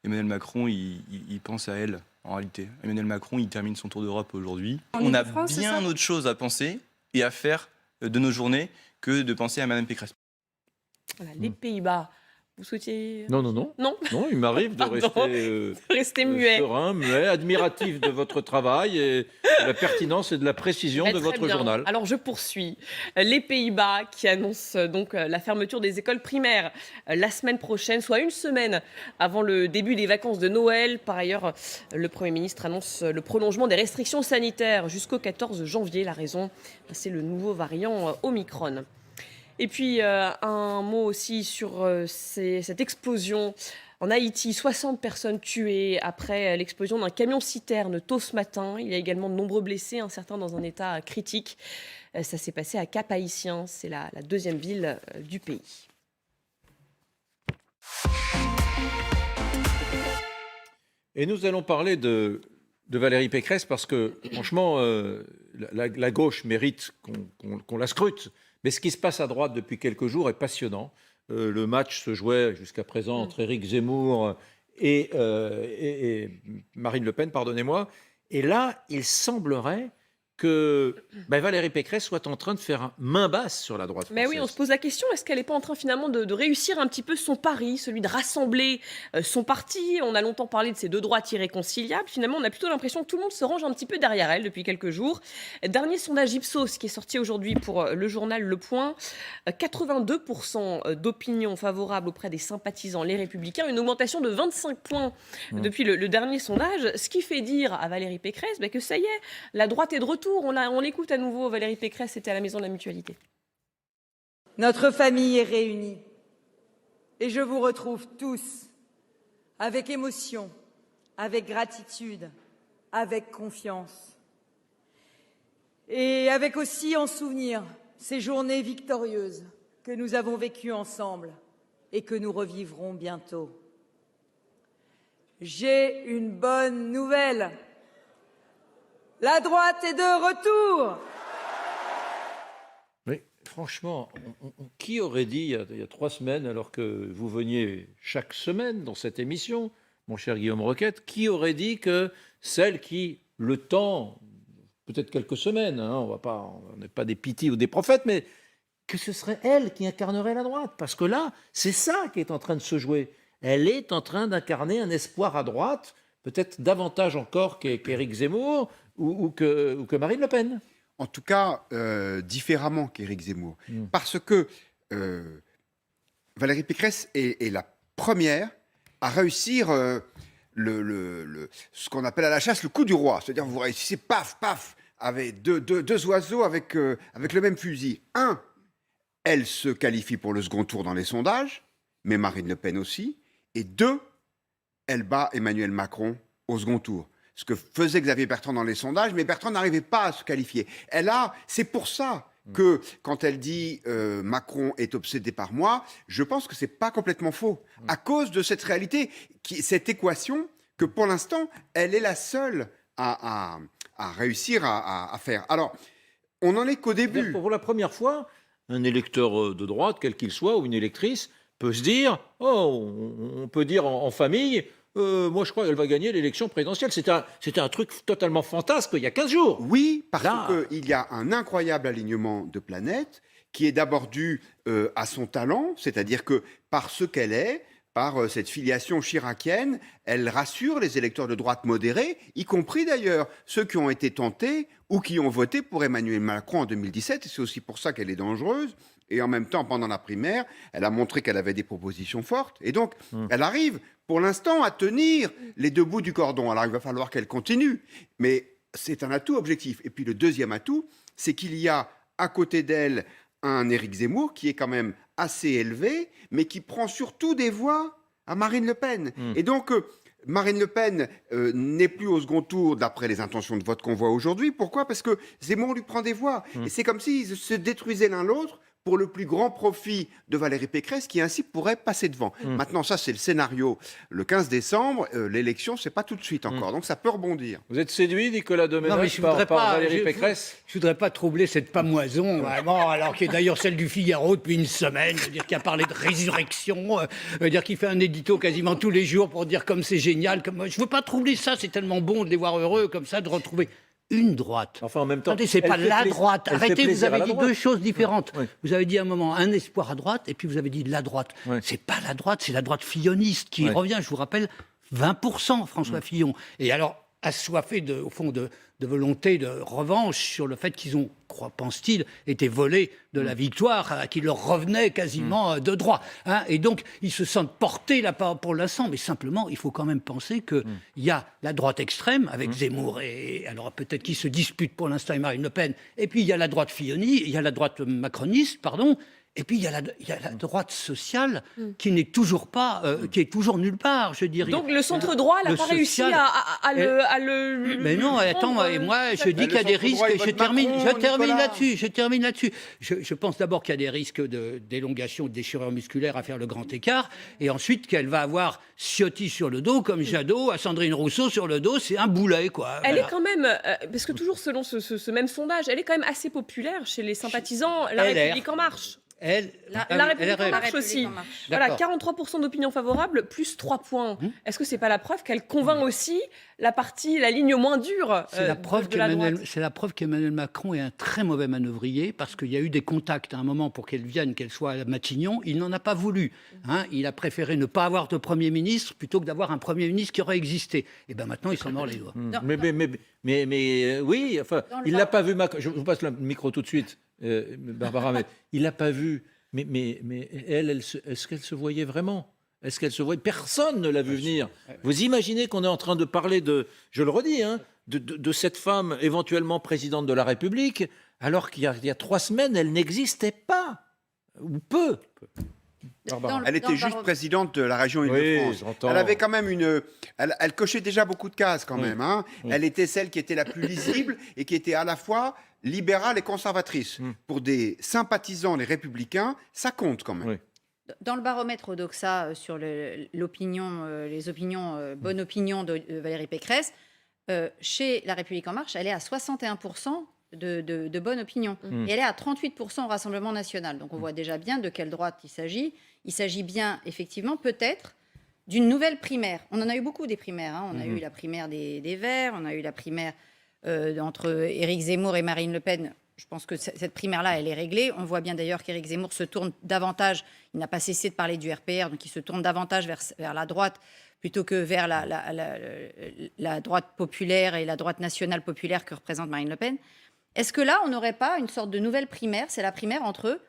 Emmanuel Macron, il pense à elle, en réalité. Emmanuel Macron, il termine son tour d'Europe aujourd'hui. On a bien autre chose à penser et à faire de nos journées que de penser à Mme Pécresse. Voilà, les Pays-Bas. Vous souhaitiez... Non, il m'arrive de rester muet. Serein, muet, admiratif de votre travail et de la pertinence et de la précision de votre journal. Alors je poursuis. Les Pays-Bas qui annoncent donc la fermeture des écoles primaires la semaine prochaine, soit une semaine avant le début des vacances de Noël. Par ailleurs, le Premier ministre annonce le prolongement des restrictions sanitaires jusqu'au 14 janvier. La raison, c'est le nouveau variant Omicron. Et puis, un mot aussi sur cette explosion en Haïti. 60 personnes tuées après l'explosion d'un camion-citerne tôt ce matin. Il y a également de nombreux blessés, certains dans un état critique. Ça s'est passé à Cap-Haïtien, c'est la deuxième ville du pays. Et nous allons parler de Valérie Pécresse parce que, franchement, la gauche mérite qu'on la scrute. Mais ce qui se passe à droite depuis quelques jours est passionnant. Le match se jouait jusqu'à présent entre Éric Zemmour et Marine Le Pen, pardonnez-moi. Et là, il semblerait que Valérie Pécresse soit en train de faire main basse sur la droite française. Mais oui, on se pose la question, est-ce qu'elle n'est pas en train finalement de réussir un petit peu son pari, celui de rassembler son parti? On a longtemps parlé de ces deux droites irréconciliables. Finalement, on a plutôt l'impression que tout le monde se range un petit peu derrière elle depuis quelques jours. Dernier sondage Ipsos qui est sorti aujourd'hui pour le journal Le Point. 82% d'opinion favorable auprès des sympathisants Les Républicains, une augmentation de 25 points depuis le dernier sondage, ce qui fait dire à Valérie Pécresse que ça y est, la droite est de retour. On l'écoute à nouveau, Valérie Pécresse, c'était à la Maison de la Mutualité. Notre famille est réunie et je vous retrouve tous avec émotion, avec gratitude, avec confiance et avec aussi en souvenir ces journées victorieuses que nous avons vécues ensemble et que nous revivrons bientôt. J'ai une bonne nouvelle. La droite est de retour. Oui, franchement, qui aurait dit il y a 3 semaines, alors que vous veniez chaque semaine dans cette émission, mon cher Guillaume Roquette, qui aurait dit que celle qui, le temps, peut-être quelques semaines, hein, on n'est pas des pitis ou des prophètes, mais que ce serait elle qui incarnerait la droite. Parce que là, c'est ça qui est en train de se jouer. Elle est en train d'incarner un espoir à droite, peut-être davantage encore qu'Éric Zemmour ou que Marine Le Pen. En tout cas, différemment qu'Éric Zemmour. Parce que Valérie Pécresse est la première à réussir ce qu'on appelle à la chasse le coup du roi. C'est-à-dire vous réussissez, paf, paf, avec deux oiseaux avec le même fusil. Un, elle se qualifie pour le second tour dans les sondages, mais Marine Le Pen aussi. Et deux, elle bat Emmanuel Macron au second tour. Ce que faisait Xavier Bertrand dans les sondages, mais Bertrand n'arrivait pas à se qualifier. C'est pour ça que quand elle dit Macron est obsédé par moi, je pense que c'est pas complètement faux. À cause de cette réalité, cette équation que pour l'instant, elle est la seule à réussir à faire. Alors, on n'en est qu'au début. Pour la première fois, un électeur de droite, quel qu'il soit, ou une électrice, peut se dire, on peut dire en famille, moi je crois qu'elle va gagner l'élection présidentielle. C'était un truc totalement fantasque il y a 15 jours. Oui, parce qu'il y a un incroyable alignement de planètes qui est d'abord dû à son talent, c'est-à-dire que par ce qu'elle est, par cette filiation chiracienne, elle rassure les électeurs de droite modérés, y compris d'ailleurs ceux qui ont été tentés ou qui ont voté pour Emmanuel Macron en 2017. Et c'est aussi pour ça qu'elle est dangereuse. Et en même temps, pendant la primaire, elle a montré qu'elle avait des propositions fortes. Et donc, elle arrive, pour l'instant, à tenir les deux bouts du cordon. Alors, il va falloir qu'elle continue. Mais c'est un atout objectif. Et puis, le deuxième atout, c'est qu'il y a à côté d'elle un Éric Zemmour qui est quand même assez élevé, mais qui prend surtout des voix à Marine Le Pen. Et donc, Marine Le Pen n'est plus au second tour d'après les intentions de vote qu'on voit aujourd'hui. Pourquoi ? Parce que Zemmour lui prend des voix. Et c'est comme s'ils se détruisaient l'un l'autre pour le plus grand profit de Valérie Pécresse, qui ainsi pourrait passer devant. Maintenant, ça, c'est le scénario. Le 15 décembre, l'élection, c'est pas tout de suite encore. Donc, ça peut rebondir. Vous êtes séduit, Nicolas Domenech, par Valérie Pécresse ? Je voudrais pas troubler cette pamoison, vraiment, alors qui est d'ailleurs celle du Figaro depuis une semaine, dire qu'il a parlé de résurrection, dire qu'il fait un édito quasiment tous les jours pour dire comme c'est génial. Je veux pas troubler ça, c'est tellement bon de les voir heureux comme ça, de retrouver une droite. Enfin, en même temps, attendez, c'est pas la droite. Arrêtez, vous avez dit deux choses différentes. Vous avez dit à un moment un espoir à droite, et puis vous avez dit la droite. C'est pas la droite, c'est la droite filloniste qui revient, je vous rappelle, 20%, François Fillon. Et alors, assoiffé au fond de volonté de revanche sur le fait qu'ils ont, pense-t-il, été volés de la victoire qui leur revenait quasiment de droit. Hein. Et donc, ils se sentent portés là pour l'instant, mais simplement, il faut quand même penser qu'il y a la droite extrême, avec Zemmour, et alors peut-être qu'ils se disputent pour l'instant avec Marine Le Pen, et puis il y a la droite Filloni, il y a la droite macroniste, pardon, et puis il y a la droite sociale qui n'est toujours pas, qui est toujours nulle part, je dirais. Donc le centre droit n'a pas réussi à le. Mais non, attends, et moi je dis qu'il y a des risques. Je termine là-dessus. Je pense d'abord qu'il y a des risques d'élongation, de déchirure musculaire à faire le grand écart, et ensuite qu'elle va avoir Ciotti sur le dos, comme Jadot, à Sandrine Rousseau sur le dos, c'est un boulet, quoi. Elle est quand même, parce que toujours selon ce même sondage, elle est quand même assez populaire chez les sympathisants La République En Marche. La République En Marche aussi. Voilà, 43% d'opinion favorable, plus 3 points. Est-ce que c'est pas la preuve qu'elle convainc aussi la ligne moins dure C'est la preuve de la droite. C'est la preuve qu'Emmanuel Macron est un très mauvais manœuvrier, parce qu'il y a eu des contacts à un moment pour qu'elle vienne, qu'elle soit à Matignon. Il n'en a pas voulu. Hein. Il a préféré ne pas avoir de Premier ministre plutôt que d'avoir un Premier ministre qui aurait existé. Et bien maintenant, il s'en mord les doigts. Mais oui, enfin, il l'a pas vu. Je vous passe le micro tout de suite, Barbara, mais il l'a pas vu. Mais elle, est-ce qu'elle se voyait vraiment ? Est-ce qu'elle se voyait ? Personne ne l'a vu venir. Vous imaginez qu'on est en train de parler je le redis, hein, de cette femme éventuellement présidente de la République, alors qu'il y a 3 semaines, elle n'existait pas, ou peu. Elle était juste présidente de la région Île-de-France. Elle avait quand même elle cochait déjà beaucoup de cases quand même. Hein. Elle était celle qui était la plus lisible et qui était à la fois libérale et conservatrice. Pour des sympathisants, les républicains, ça compte quand même. Dans le baromètre Odoxa sur l'opinion, les opinions, bonne opinion de Valérie Pécresse, chez La République En Marche, elle est à 61% de bonne opinion. Et elle est à 38% au Rassemblement national. Donc on voit déjà bien de quelle droite il s'agit. Il s'agit bien, effectivement, peut-être d'une nouvelle primaire. On en a eu beaucoup des primaires. On a eu la primaire des Verts, on a eu la primaire entre Éric Zemmour et Marine Le Pen. Je pense que cette primaire-là, elle est réglée. On voit bien d'ailleurs qu'Éric Zemmour se tourne davantage, il n'a pas cessé de parler du RPR, donc il se tourne davantage vers la droite plutôt que vers la droite populaire et la droite nationale populaire que représente Marine Le Pen. Est-ce que là, on n'aurait pas une sorte de nouvelle primaire? C'est la primaire entre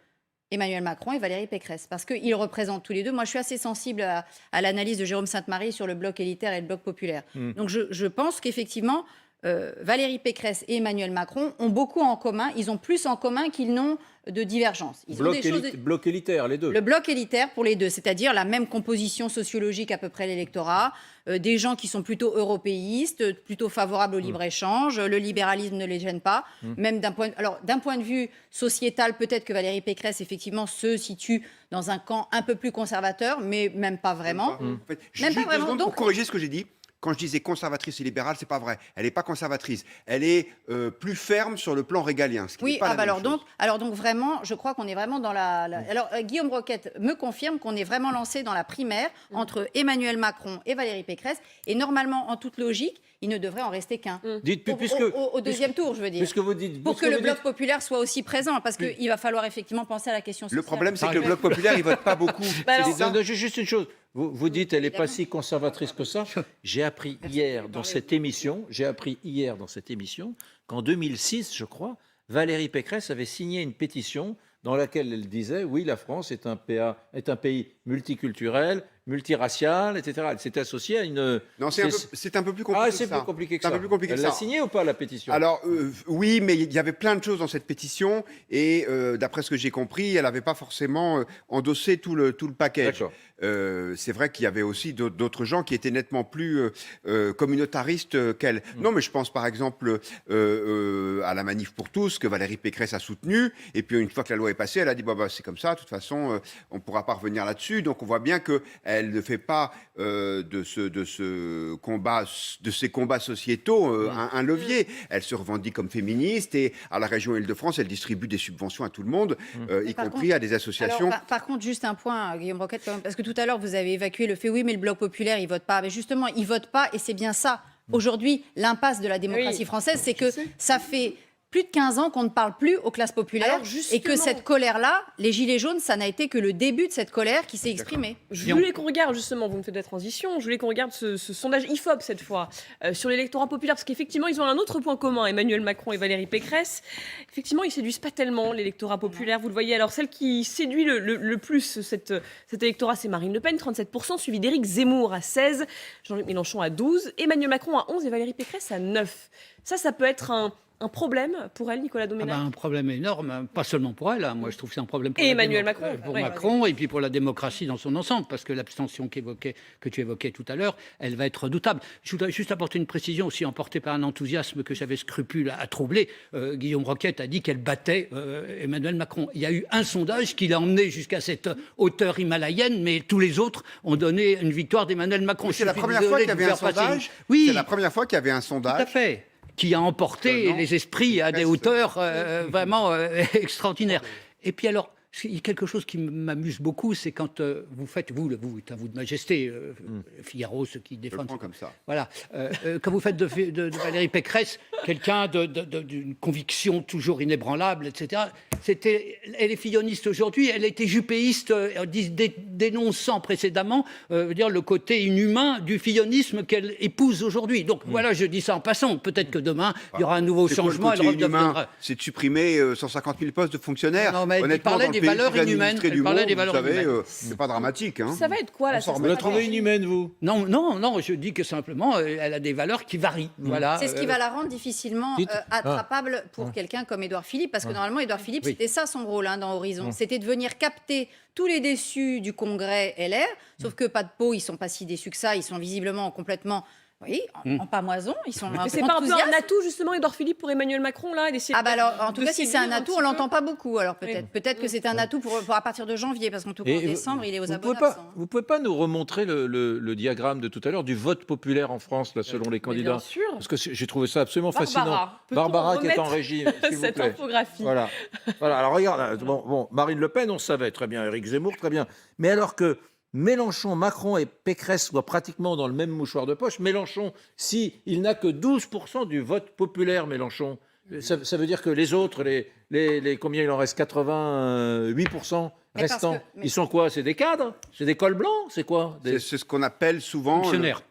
Emmanuel Macron et Valérie Pécresse, parce qu'ils représentent tous les deux. Moi, je suis assez sensible à l'analyse de Jérôme Sainte-Marie sur le bloc élitaire et le bloc populaire. Donc, je pense qu'effectivement, Valérie Pécresse et Emmanuel Macron ont beaucoup en commun. Ils ont plus en commun qu'ils n'ont de divergences. Ils ont des choses bloc élitaire, les deux. Le bloc élitaire pour les deux, c'est-à-dire la même composition sociologique à peu près l'électorat, des gens qui sont plutôt européistes, plutôt favorables au libre-échange, le libéralisme ne les gêne pas, même d'un point de vue sociétal, peut-être que Valérie Pécresse effectivement se situe dans un camp un peu plus conservateur, mais même pas vraiment. En fait, juste 2 secondes pour corriger ce que j'ai dit. Quand je disais conservatrice et libérale, c'est pas vrai. Elle n'est pas conservatrice. Elle est plus ferme sur le plan régalien. Ce qui n'est pas la même chose. Alors donc vraiment, je crois qu'on est vraiment dans Alors Guillaume Roquette me confirme qu'on est vraiment lancé dans la primaire entre Emmanuel Macron et Valérie Pécresse. Et normalement, en toute logique, il ne devrait en rester qu'un. Au deuxième tour, je veux dire. Puisque vous dites, pour que le bloc populaire soit aussi présent, parce qu'il va falloir effectivement penser à la question sociale. Le problème, c'est que le bloc populaire, il vote pas beaucoup. Juste une chose. Vous dites, elle n'est pas si conservatrice que ça. J'ai appris hier dans cette émission qu'en 2006, je crois, Valérie Pécresse avait signé une pétition dans laquelle elle disait, oui, la France est un pays multiculturel, multiracial, etc. Elle s'était associée à une... Non, c'est un peu plus compliqué que ça. C'est plus compliqué que ça. Elle l'a signée ou pas, la pétition? Alors, oui, mais il y avait plein de choses dans cette pétition, et d'après ce que j'ai compris, elle n'avait pas forcément endossé tout le package. C'est vrai qu'il y avait aussi d'autres gens qui étaient nettement plus communautaristes qu'elle. Non, mais je pense par exemple à la Manif pour tous, que Valérie Pécresse a soutenu, et puis une fois que la loi est passée, elle a dit bah, c'est comme ça, de toute façon, on ne pourra pas revenir là-dessus. Donc on voit bien qu'elle ne fait pas de ces combats sociétaux un levier. Elle se revendique comme féministe, et à la région Île-de-France, elle distribue des subventions à tout le monde, y compris à des associations. Alors, par contre, juste un point, Guillaume Roquette, quand même, parce que tout à l'heure, vous avez évacué le fait, oui, mais le bloc populaire, il ne vote pas. Mais justement, il ne vote pas, et c'est bien ça. Aujourd'hui, l'impasse de la démocratie française, c'est que ça fait plus de 15 ans qu'on ne parle plus aux classes populaires, et que cette colère-là, les Gilets jaunes, ça n'a été que le début de cette colère qui s'est exprimée. Je voulais qu'on regarde, justement, vous me faites la transition, je voulais qu'on regarde ce sondage IFOP cette fois, sur l'électorat populaire, parce qu'effectivement, ils ont un autre point commun, Emmanuel Macron et Valérie Pécresse. Effectivement, ils séduisent pas tellement l'électorat populaire, vous le voyez. Alors, celle qui séduit le plus cet électorat, c'est Marine Le Pen, 37%, suivi d'Éric Zemmour à 16%, Jean-Luc Mélenchon à 12%, Emmanuel Macron à 11% et Valérie Pécresse à 9%. Ça peut être un problème pour elle, Nicolas Domenech? Un problème énorme, pas seulement pour elle. Moi, je trouve que c'est un problème pour Emmanuel Macron, Macron, et puis pour la démocratie dans son ensemble, parce que l'abstention que tu évoquais tout à l'heure, elle va être redoutable. Je voudrais juste apporter une précision, aussi emportée par un enthousiasme que j'avais scrupule à troubler. Guillaume Roquette a dit qu'elle battait Emmanuel Macron. Il y a eu un sondage qui l'a emmené jusqu'à cette hauteur himalayenne, mais tous les autres ont donné une victoire d'Emmanuel Macron. C'est la première fois qu'il y avait un sondage. Oui. C'est la première fois qu'il y avait un sondage. Tout à fait. Qui a emporté les esprits à des hauteurs vraiment extraordinaires. Et puis alors, il y a quelque chose qui m'amuse beaucoup, c'est quand vous faites, vous, à vous de majesté, Figaro, ceux qui défendent... Je le prends comme ça. Voilà. Quand vous faites de Valérie Pécresse quelqu'un d'une conviction toujours inébranlable, etc. Elle est filloniste aujourd'hui, elle était jupéiste, dénonçant précédemment dire le côté inhumain du fillonisme qu'elle épouse aujourd'hui. Donc voilà, je dis ça en passant. Peut-être que demain, il y aura un nouveau changement. C'est de supprimer 150 000 postes de fonctionnaires. Non, mais elle parlait des valeurs inhumaines. Elle parlait des valeurs inhumaines. C'est pas dramatique. Hein. Ça va être quoi, là? Vous la trouvez inhumaine, vous? Non, je dis que simplement, elle a des valeurs qui varient. Voilà. C'est ce qui va la rendre difficilement attrapable pour quelqu'un comme Édouard Philippe, parce que normalement, Édouard Philippe, c'était ça son rôle dans Horizon. C'était de venir capter tous les déçus du Congrès LR, sauf que pas de peau, ils sont pas si déçus que ça, ils sont visiblement complètement Oui, en pamoison, ils sont Mais c'est pas un peu un atout, justement, Édouard Philippe, pour Emmanuel Macron, là, d'essayer alors, en tout de cas, si c'est un séduire atout, petit on peu. l'entend pas beaucoup. Alors peut-être, Oui. peut-être que c'est un atout pour à partir de janvier, parce qu'en tout cas, en Et décembre, il est aux vous abonnés pouvez pas, absents. vous pouvez pas nous remontrer le diagramme de tout à l'heure du vote populaire en France, là, selon les candidats? bien sûr. Parce que j'ai trouvé ça absolument Barbara, fascinant. peut-on Barbara qui est en remettre régie, s'il vous cette plaît. infographie. Voilà. Voilà. Alors regarde, bon, Marine Le Pen, on savait très bien, Éric Zemmour, très bien. Mais alors que Mélenchon, Macron et Pécresse soient pratiquement dans le même mouchoir de poche, Mélenchon, il n'a que 12% du vote populaire, Mélenchon, ça veut dire que les autres, les combien il en reste, 88% Mais parce restants, que- mais- ils sont quoi? C'est des cadres? C'est des cols blancs? C'est quoi? Des C'est ce qu'on appelle souvent... Fonctionnaires.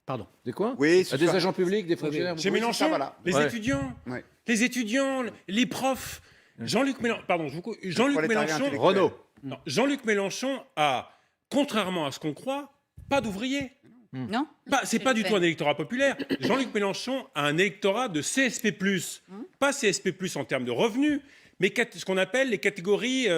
Pardon. Des quoi? Oui, Des agents publics, des fonctionnaires? Chez Oui, Mélenchon, c'est ça, voilà. les Ouais. étudiants, Ouais. les étudiants, les profs. Jean-Luc Mélenchon, pardon, Jean-Luc prolétariat Mélenchon, intellectuel. Renault. non, Jean-Luc Mélenchon a, contrairement à ce qu'on croit, pas d'ouvriers. Non. C'est pas du tout un électorat populaire. Jean-Luc Mélenchon a un électorat de CSP+, pas CSP+, en termes de revenus, mais ce qu'on appelle les catégories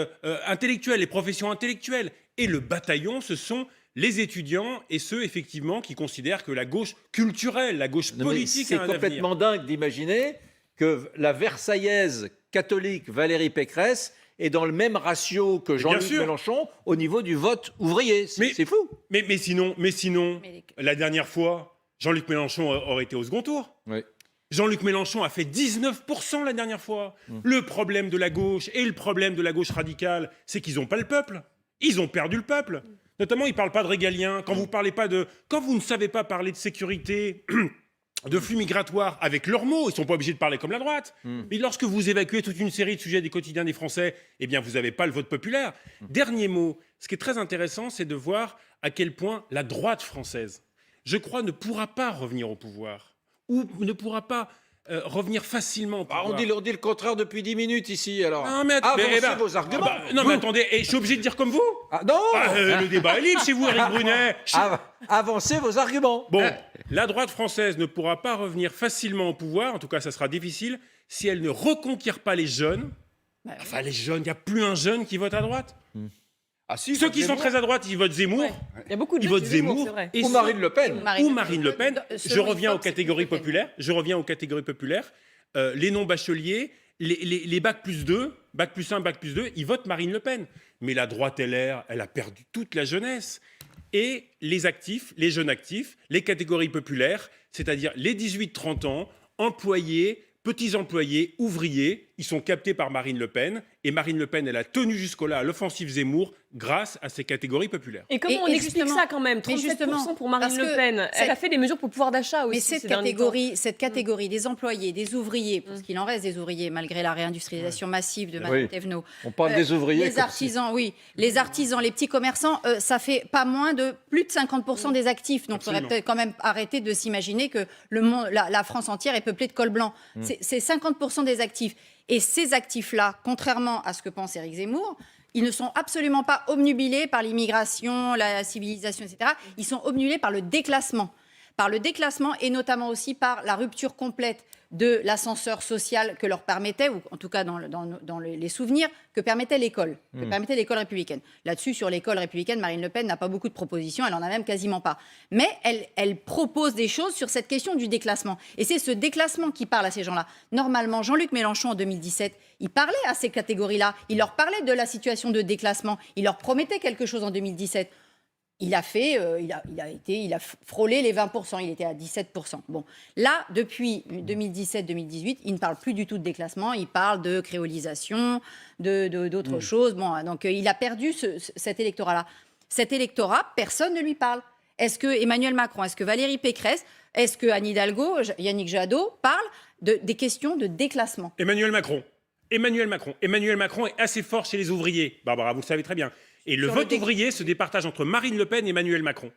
intellectuelles, les professions intellectuelles. Et le bataillon, ce sont les étudiants et ceux, effectivement, qui considèrent que la gauche culturelle, la gauche Non, mais politique c'est a un avenir. complètement dingue d'imaginer que la Versaillaise catholique Valérie Pécresse est dans le même ratio que Jean-Luc sûr. Mélenchon au niveau du vote ouvrier. C'est fou. Mais sinon, la dernière fois, Jean-Luc Mélenchon aurait été au second tour. Oui. Jean-Luc Mélenchon a fait 19% la dernière fois. Le problème de la gauche et le problème de la gauche radicale, c'est qu'ils n'ont pas le peuple. Ils ont perdu le peuple. Notamment, ils ne parlent pas de régalien. Quand vous ne savez pas parler de sécurité, de flux migratoires avec leurs mots, ils ne sont pas obligés de parler comme la droite. Mais lorsque vous évacuez toute une série de sujets des quotidiens des Français, eh bien, vous n'avez pas le vote populaire. Dernier mot, ce qui est très intéressant, c'est de voir à quel point la droite française, je crois, ne pourra pas revenir au pouvoir ou ne pourra pas revenir facilement au pouvoir. On dit le contraire depuis 10 minutes ici, alors. Non, mais Avancez vos arguments. non, mais attendez, et je suis obligé de dire comme vous? Non Le débat est libre chez vous, Éric Brunet. Avancez vos arguments. Bon, la droite française ne pourra pas revenir facilement au pouvoir, en tout cas ça sera difficile, si elle ne reconquiert pas les jeunes. Enfin, les jeunes, il n'y a plus un jeune qui vote à droite. Ah, si, Ceux qui sont très à droite, ils votent Zemmour. Il y a beaucoup de Ils gens votent qui Zemmour, Zemmour. c'est vrai. Et Ou Marine Le Pen. Ou Marine Le Pen. Je Selon reviens aux Fox, catégories c'est Le Pen. populaires. Les non-bacheliers, les bac plus 2, bac plus 1, bac plus 2, ils votent Marine Le Pen. Mais la droite LR, elle a perdu toute la jeunesse. Et les actifs, les jeunes actifs, les catégories populaires, c'est-à-dire les 18-30 ans, employés, petits employés, ouvriers, ils sont captés par Marine Le Pen. Et Marine LePen, elle a tenu jusque-là à l'offensive Zemmour grâce à ces catégories populaires. Et comment on explique justement- ça quand même? mais 37% justement, pour Marine parce Le que Pen. Elle a cette- fait des mesures pour le pouvoir d'achat aussi. Mais ces derniers temps. cette catégorie des employés, des ouvriers, parce qu'il en reste des ouvriers malgré la réindustrialisation massive de Madame Oui. Thévenot. On parle des ouvriers Les comme artisans, oui. Les artisans, les petits commerçants, ça fait pas moins de plus de 50% des actifs. Donc, il faudrait Absolument. peut-être quand même arrêter de s'imaginer que le monde, la France entière est peuplée de cols blancs. C'est 50% des actifs. Et ces actifs-là, contrairement à ce que pense Éric Zemmour, ils ne sont absolument pas obnubilés par l'immigration, la civilisation, etc. Ils sont obnubilés par le déclassement. Par le déclassement et notamment aussi par la rupture complète de l'ascenseur social que leur permettait, ou en tout cas dans les souvenirs, que permettait l'école, que permettait l'école républicaine. Là-dessus, sur l'école républicaine, Marine Le Pen n'a pas beaucoup de propositions, elle en a même quasiment pas. Mais elle propose des choses sur cette question du déclassement. Et c'est ce déclassement qui parle à ces gens-là. Normalement, Jean-Luc Mélenchon, en 2017, il parlait à ces catégories-là, il leur parlait de la situation de déclassement, il leur promettait quelque chose en 2017. Il a frôlé les 20%, il était à 17%. Bon, là, depuis 2017-2018, il ne parle plus du tout de déclassement, il parle de créolisation, d'autres choses. Bon, donc il a perdu cet électorat-là. Cet électorat, personne ne lui parle. Est-ce que Emmanuel Macron, est-ce que Valérie Pécresse, est-ce que Anne Hidalgo, Yannick Jadot parlent des questions de déclassement? Emmanuel Macron est assez fort chez les ouvriers. Barbara, vous le savez très bien. Et le vote ouvrier se départage entre Marine Le Pen et Emmanuel Macron.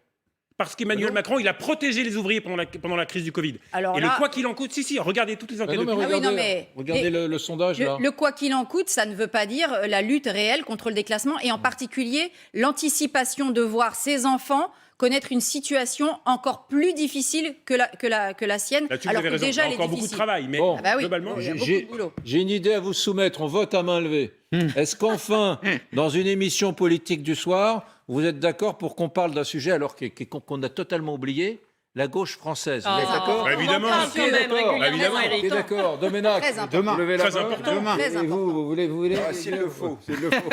Parce qu'Emmanuel Macron, il a protégé les ouvriers pendant la crise du Covid. Alors et là- le quoi qu'il en coûte, regardez toutes les enquêtes. Regardez le sondage, là. Le quoi qu'il en coûte, ça ne veut pas dire la lutte réelle contre le déclassement et en particulier l'anticipation de voir ses enfants connaître une situation encore plus difficile que la sienne. Là-dessus, vous alors avez que raison. déjà, Il y a elle est encore beaucoup de difficile. travail, mais Ah bah oui. globalement, Il y a beaucoup de boulot. J'ai une idée à vous soumettre. On vote à main levée. Est-ce qu'enfin, dans une émission politique du soir, vous êtes d'accord pour qu'on parle d'un sujet alors qu'on a totalement oublié, la gauche française. Ah, Vous êtes d'accord? Bah, évidemment. On en parle quand même régulièrement, Ok, Eric. d'accord. Doménac, Très important. vous levez la Très main. important. Demain. Très Et vous voulez Ah, s'il le faut. S'il le faut.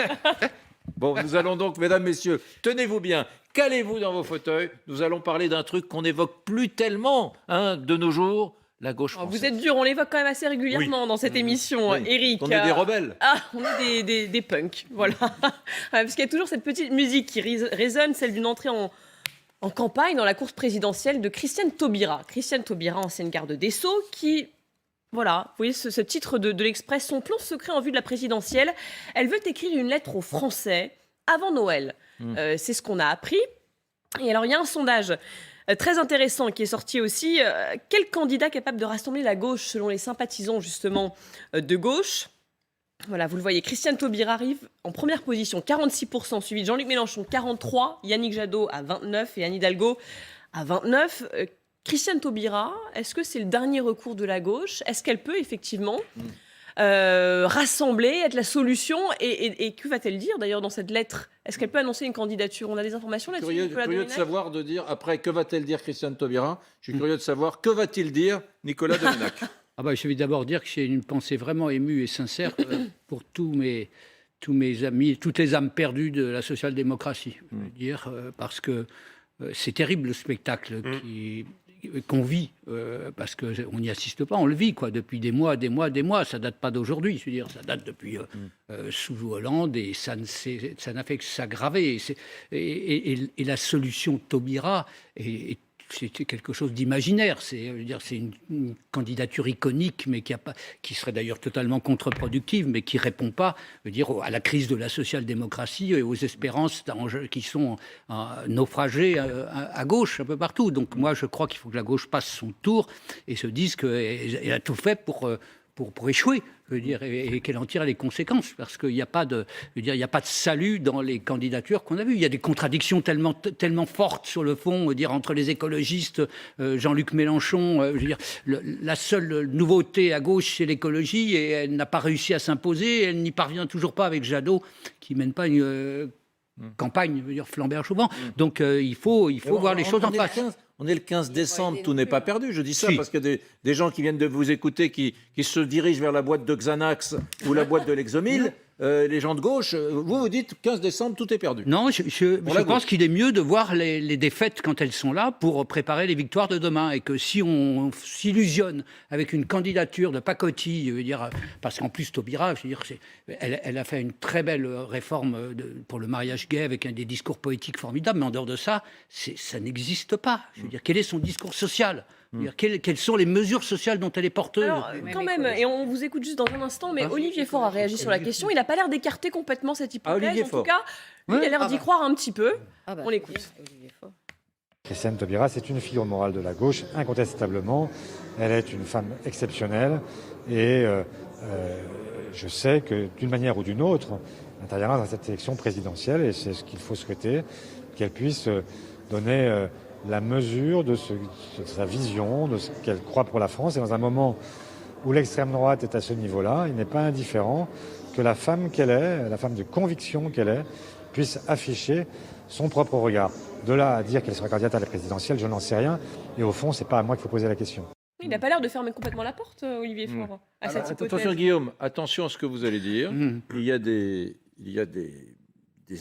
Bon, nous allons donc, mesdames, messieurs, tenez-vous bien, calez-vous dans vos fauteuils. Nous allons parler d'un truc qu'on n'évoque plus tellement de nos jours, la gauche française. Vous êtes dur, on l'évoque quand même assez régulièrement dans cette émission, Oui. Eric. On est des rebelles. Ah, on est des punks, voilà. Parce qu'il y a toujours cette petite musique qui résonne, celle d'une entrée en campagne dans la course présidentielle de Christiane Taubira. Christiane Taubira, ancienne garde des Sceaux, qui... Voilà, vous voyez ce titre de l'Express, son plan secret en vue de la présidentielle. Elle veut écrire une lettre aux Français avant Noël. C'est ce qu'on a appris. Et alors, il y a un sondage très intéressant qui est sorti aussi. Quel candidat capable de rassembler la gauche selon les sympathisants, justement, de gauche? Voilà, vous le voyez, Christiane Taubira arrive en première position, 46%, suivi de Jean-Luc Mélenchon, 43%, Yannick Jadot à 29% et Anne Hidalgo à 29%. Christiane Taubira, est-ce que c'est le dernier recours de la gauche? Est-ce qu'elle peut effectivement rassembler, être la solution? Et que va-t-elle dire d'ailleurs dans cette lettre? Est-ce qu'elle peut annoncer une candidature? On a des informations là-dessus? Curieux de savoir, de dire, après, que va-t-elle dire Christiane Taubira? Je suis curieux de savoir, que va-t-il dire Nicolas Doménac? Je vais d'abord dire que j'ai une pensée vraiment émue et sincère pour tous mes amis, toutes les âmes perdues de la social-démocratie. Je veux dire, parce que c'est terrible le spectacle qu'on vit, parce qu'on n'y assiste pas, on le vit depuis des mois. Ça date pas d'aujourd'hui, je veux dire, ça date depuis sous Hollande et ça n'a fait que s'aggraver. Et la solution Taubira c'est quelque chose d'imaginaire. C'est une candidature iconique, mais qui serait d'ailleurs totalement contre-productive, mais qui ne répond pas, à la crise de la social-démocratie et aux espérances qui sont naufragées à gauche, un peu partout. Donc moi, je crois qu'il faut que la gauche passe son tour et se dise qu'elle a tout fait pour échouer, et qu'elle en tire les conséquences, parce qu'il n'y a pas de salut dans les candidatures qu'on a vues. Il y a des contradictions tellement fortes sur le fond, entre les écologistes, Jean-Luc Mélenchon, la seule nouveauté à gauche, c'est l'écologie, et elle n'a pas réussi à s'imposer, elle n'y parvient toujours pas avec Jadot, qui mène pas une campagne, Flambert Chauvin. Donc il faut voir les choses en face. On est le 15 décembre, tout n'est pas perdu. Je dis ça parce que des gens qui viennent de vous écouter, qui se dirigent vers la boîte de Xanax ou la boîte de Lexomil, les gens de gauche, vous dites 15 décembre, tout est perdu. Non, je pense qu'il est mieux de voir les défaites quand elles sont là pour préparer les victoires de demain. Et que si on s'illusionne avec une candidature de pacotille, parce qu'en plus Taubira, elle a fait une très belle réforme pour le mariage gay avec des discours poétiques formidables, mais en dehors de ça, ça n'existe pas. Quel est son discours social? Quelles sont les mesures sociales dont elle est porteuse? Alors, quand même, et on vous écoute juste dans un instant, mais Olivier Faure a réagi sur la question. Il n'a pas l'air d'écarter complètement cette hypothèse. En tout cas, lui, il a l'air d'y croire un petit peu. On l'écoute. Christiane Taubira, c'est une figure morale de la gauche, incontestablement. Elle est une femme exceptionnelle et je sais que d'une manière ou d'une autre, elle interviendra dans cette élection présidentielle et c'est ce qu'il faut souhaiter, qu'elle puisse donner la mesure de sa vision, de ce qu'elle croit pour la France. Et dans un moment où l'extrême droite est à ce niveau-là, il n'est pas indifférent que la femme qu'elle est, la femme de conviction qu'elle est, puisse afficher son propre regard. De là à dire qu'elle sera candidate à la présidentielle, je n'en sais rien. Et au fond, c'est pas à moi qu'il faut poser la question. Il n'a pas l'air de fermer complètement la porte, Olivier Faure, à cette hypothèse. Attention Guillaume, attention à ce que vous allez dire. Il y a des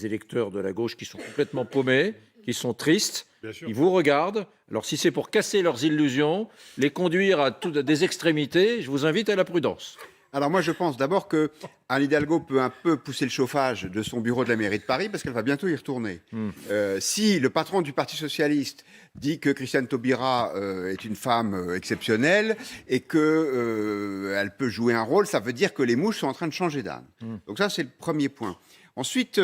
électeurs de la gauche qui sont complètement paumés, qui sont tristes. Ils vous regardent. Alors si c'est pour casser leurs illusions, les conduire à des extrémités, je vous invite à la prudence. Alors moi je pense d'abord que Anne Hidalgo peut un peu pousser le chauffage de son bureau de la mairie de Paris parce qu'elle va bientôt y retourner. Si le patron du Parti Socialiste dit que Christiane Taubira est une femme exceptionnelle et qu'elle peut jouer un rôle, ça veut dire que les mouches sont en train de changer d'âne. Donc ça c'est le premier point. Ensuite,